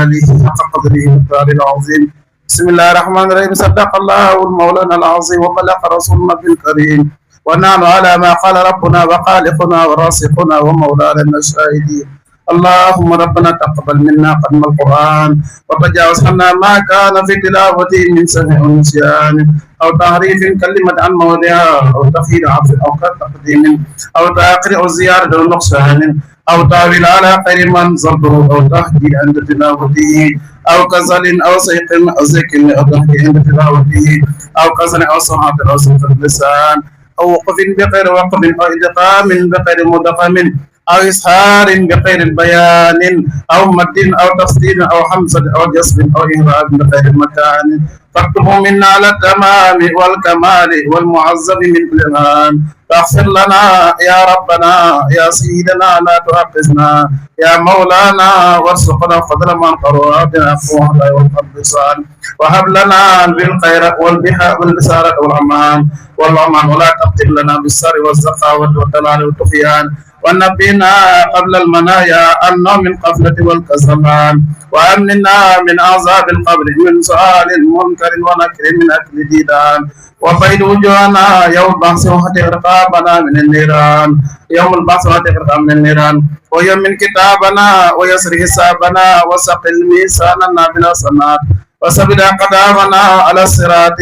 اله حق قدره والدار العظيم بسم الله الرحمن الرحيم صدق الله المولانا العظيم وبلغ رسولنا الكريم ونحن على ما قال ربنا وخالقنا ورازقنا ومولانا الشاهدين اللهم ربنا تقبل منا ختم القرآن وتجاوز عنا ما كان في تلاوته من سمع ونسيان أو تحريف كلمة عن موضعها أو تخير عفو أو تقديم أو تأخير أو زيارة أو نقصان أو تأويل على خير من زرته أو تهدي عند تلاوته أو كسل أو سيق أو زكل أو تهدي عند تلاوته أو كسل أو صنعة أو سيق اللسان أو وقف بغير وقف أو إدغام بغير مدغم أو إسهار بغير بيان أو مد أو تصدير أو حمزة أو جسم أو إهراب بغير مكان فاكتبه منا على التمام والكمال والمعظم من كل الهان. فاغفر لنا يا ربنا يا سيدنا لا تؤاخذنا يا مولانا وارزقنا فضل من قراتنا قوة والقبصان وهب لنا بالخير والبسارة والأمان ولا تقتل لنا بالسر والزقاوة والدلال والطغيان ونبينا قبل المنايا النوم من قفلة والكسلان وأمننا من عذاب القبر من سؤال منكر ونكر من أكل ديدان وبيد وجوهنا يوم البعث وحتى رقابنا من النيران يوم البعث وحتى رقابنا من النيران ويمن كتابنا ويسر حسابنا وسقل ميساننا بلا صنات وسبد قدامنا على الصراط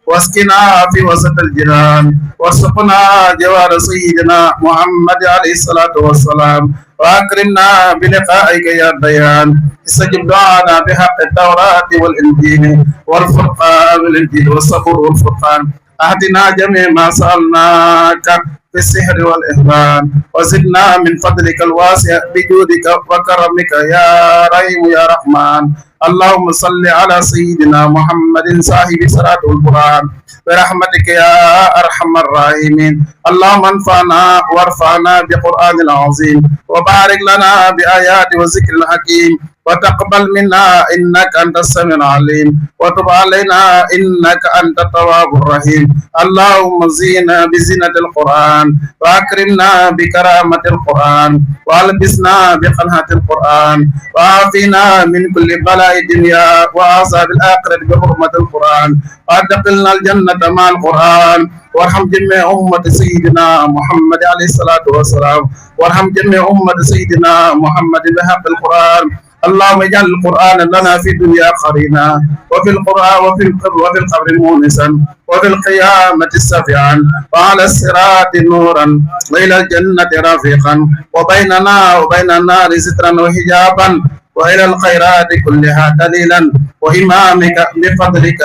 واسقنا في وسط الجنان وارزقنا جوار سيدنا محمد عليه الصلاة والسلام وأكرمنا بلقائك يا ديان استجب دعانا بحق التوراة والإنجيل والفرقان والإنجيل والصبر والفرقان أهدنا جميع ما سألناك في السحر والإحسان وزدنا من فضلك الواسع بجودك وكرمك يا رحيم يا رحمن. اللهم صل على سيدنا محمد صاحب صلاة القرآن برحمتك يا أرحم الراحمين. اللهم انفعنا وارفعنا بقرآن العظيم وبارك لنا بآيات وذكر الحكيم وتقبل منا إنك أنت السميع العليم وتب علينا إنك أنت التواب الرحيم. اللهم زينا بزينة القرآن وأكرمنا بكرامة القرآن وألبسنا بقناة القرآن وعافنا من كل بلاء الدنيا وعذاب الآخرة بحرمة القرآن وأدخلنا الجنة مع القرآن وارحم جميع أمة سيدنا محمد عليه الصلاة والسلام وارحم جميع أمة سيدنا محمد بحق القرآن. اللهم اجعل القرآن لنا في الدنيا قرينا وفي القرآن وفي القبر مونسا وفي القيامة سفيعا وعلى الصراط نورا وإلى الجنة رفيقا وبيننا وبين النار سترا وحجابا وإلى الخيرات كلها دليلا وإمامك بفضلك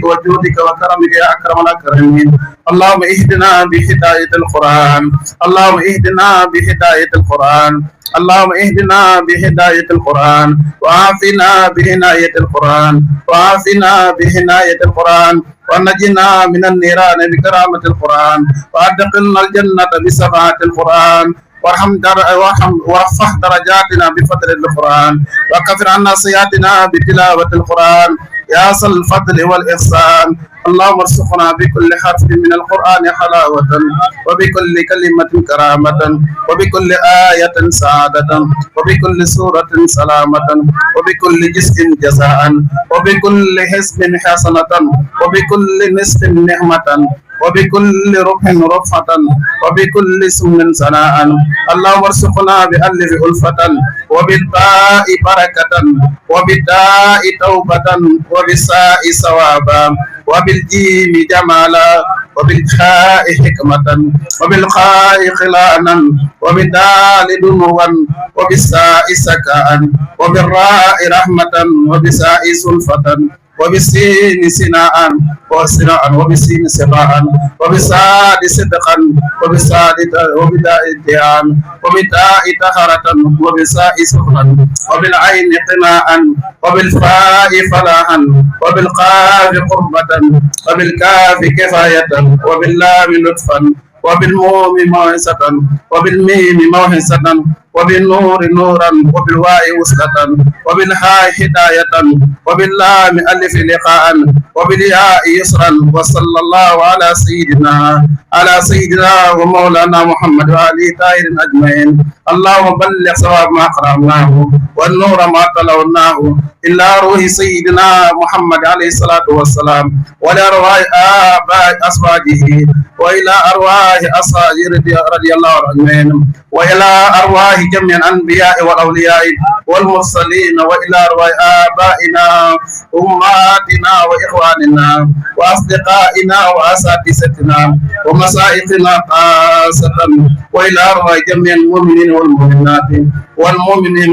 وجودك وكرمك يا أكرم الأكرمين. اللهم اهدنا بهداية القرآن اللهم اهدنا بهداية القرآن اللهم اهدنا بهداية القرآن وعافنا بعناية القرآن وعافنا بعناية القرآن ونجنا من النيران بكرامة القرآن وأدخلنا الجنة بشفاعة القرآن وارفع درجاتنا بفضل القرآن وكفر عنا سيئاتنا بتلاوة القرآن يا ذا الفضل والإحسان. اللهم ارزقنا بكل حرف من القرآن حلاوة وبكل كلمة كرامة وبكل آية سعادة وبكل سورة سلامة وبكل جزء جزاء وبكل حزب حسنة وبكل نصف نعمة وبكل ربح رفعة وبكل سم سناء. اللهم ارزقنا بألف ألفة وبالباء بركة وبالداء توبة وبالساء ثوابا وبالجيم جمالا وبالخاء حكمة وبالخاء خلانا وبالدال دنوا وبالساء سكاء وبالراء رحمة وبالساء سلفة وبالسين سناء وبالسين سقاء وبالساد صدقا وبالداء ديان وبالتاء طهرة وبالساء سخنا وبالعين قناء وبالفاء فلاحا وبالقاف قربة وبالكاف كفاية وباللام لطفا وبالموم موعظة وبالميم موعظة وبالنور نورا وبالواء وصلة وبالهاء هداية وباللام ألف لقاء وبالياء يسرا. وصلى الله على سيدنا ومولانا محمد وآله طاهرين أجمعين. اللهم بلغ ثواب ما قرأناه والنور ما تلوناه إلى روح سيدنا محمد عليه الصلاة والسلام ولأرواح آباء أزواجه وإلى أرواح أصحابه رضي الله عنهم وإلى أرواح جميع الأنبياء والأولياء والمرسلين وإلى أرواح آبائنا أمهاتنا وإخواننا وأصدقائنا وأساتذتنا ومشايخنا خاصة وإلى أرواح جميع المؤمنين والمؤمنات والمؤمنين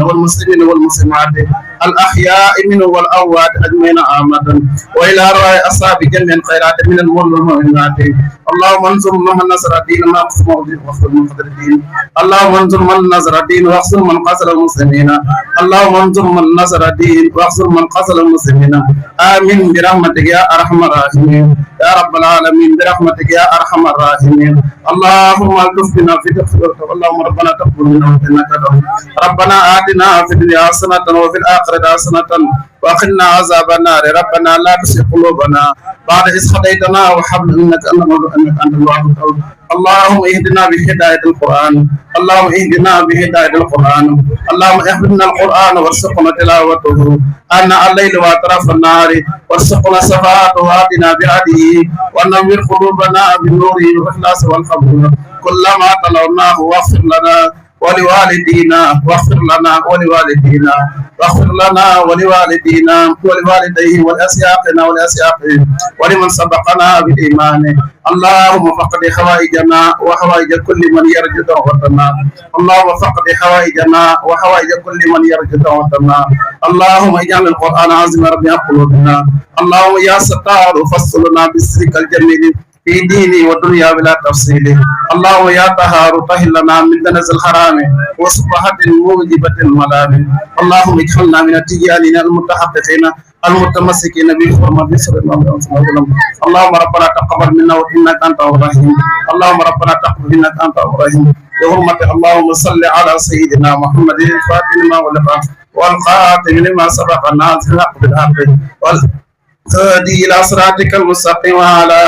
والمسلمين والمسلمات الأحياء منه والأموات أجمعين عامة وإلى أرواح أصحاب جميع الخيرات من المؤمنين والمؤمنات. اللهم انصر من نصر الدين ما قسم واخذل من قدر الدين. اللهم انصر من نصر الدين واخذل من قتل المسلمين. المسلمين اللهم انصر من نصر الدين واخذل من قتل المسلمين آمين برحمتك يا أرحم الراحمين يا رب العالمين برحمتك يا أرحم الراحمين اللهم الطف بنا في تغفرك اللهم ربنا تقبل منا إنك ربنا آتنا في الدنيا حسنة وفي الآخرة حسنة وقنا عذاب النار ربنا لا تزغ قلوبنا بعد إذ هديتنا وهب لنا إنك أنت الوهاب اللهم اهدنا بهداية القرآن اللهم اهدنا بهداية القرآن اللهم احفظنا القرآن وارزقنا تلاوته آناء الليل وأطراف النهار وارزقنا شفاعته وآتنا بهديه ونور قلوبنا بنوره والإخلاص والقبول كلما تلوناه واغفر لنا ولوالدينا واغفر لنا ولوالدينا واغفر لنا ولوالدينا ولوالديه ولأسياقنا ولأسياقهم ولمن سبقنا بالإيمان اللهم فقد حوائجنا وحوائج كل من يرجو دعوتنا اللهم فقد حوائجنا وحوائج كل من يرجو دعوتنا اللهم اجعل القرآن عظيم ربيع قلوبنا اللهم يا ستار فصلنا بسرك الجميل في ديني ودنيا بلا تفصيل اللهم يا طهار طهر لنا من دنس الحرام وصبحة موجبة الملام اللهم اجعلنا من التجانين المتحققين المتمسكين بحرمة صلى الله عليه وسلم اللهم ربنا تقبل منا وانك انت الرحيم اللهم ربنا تقبل انك انت الرحيم بحرمة اللهم صل على سيدنا محمد الفاتح لما ولق والخاتم لما سبق الناس الحق بالحق والهادي الى صراطك المستقيم وعلى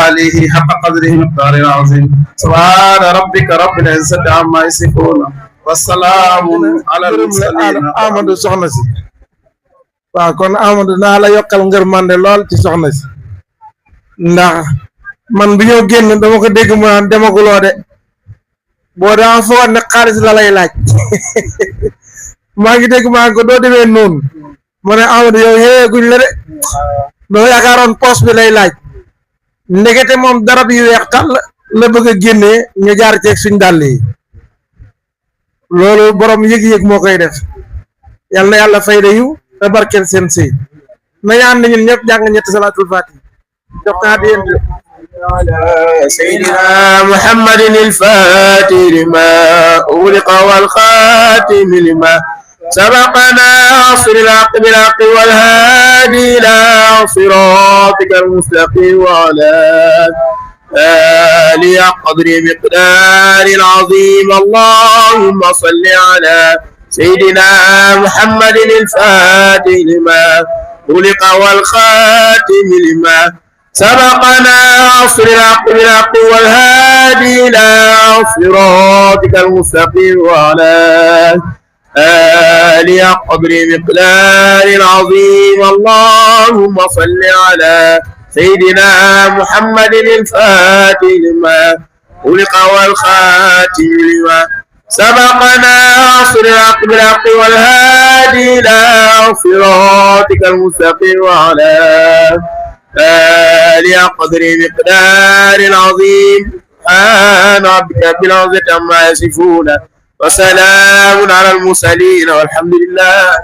آله حق قدره مقدار العظيم سبحان ربك رب العزة عما يصفون والسلام على المرسلين Amadou soxna si waaw kon Amadou naa la yokkal ngërmande lool ci soxna si ndax man bi ñoo génn dama ko dégg mu naan demaguloo de boo dama foog ne xaalis la lay laaj maa ngi dégg maa ngi ko doo demee noonu mu ne Amadou yow yeeguñ la de doo yaakaaroon poos bi lay laaj ndekete moom darab yu weex tàll la bëgg a génnee ñu jaar ceeg suñ dàll yi loolu borom yëg-yëg moo koy def yal na yàlla fay yu te barkeel seen sëy nañu ànd ñun ñëpp jàng ñetti salaatul faatiha jox naa di yéen سيدنا محمد الفاتح لما أغلق والخاتم لما سبقنا عصر الحق بالحق والهادي إلى صراطك المستقيم وعلى آله قدر مقدار العظيم اللهم صل على سيدنا محمد الفاتح لما أغلق والخاتم لما سبقنا عصر الحق بالحق والهادي إلى صراطك المستقيم وعلى آله قدر مقدار العظيم اللهم صل على سيدنا محمد الفاتح لما أغلق والخاتم لما سبقنا عصر الحق بالحق والهادي إلى صراطك المستقيم وعلى آله قدر مقدار العظيم سبحان ربك رب العزة عما يصفون وسلام على المرسلين والحمد لله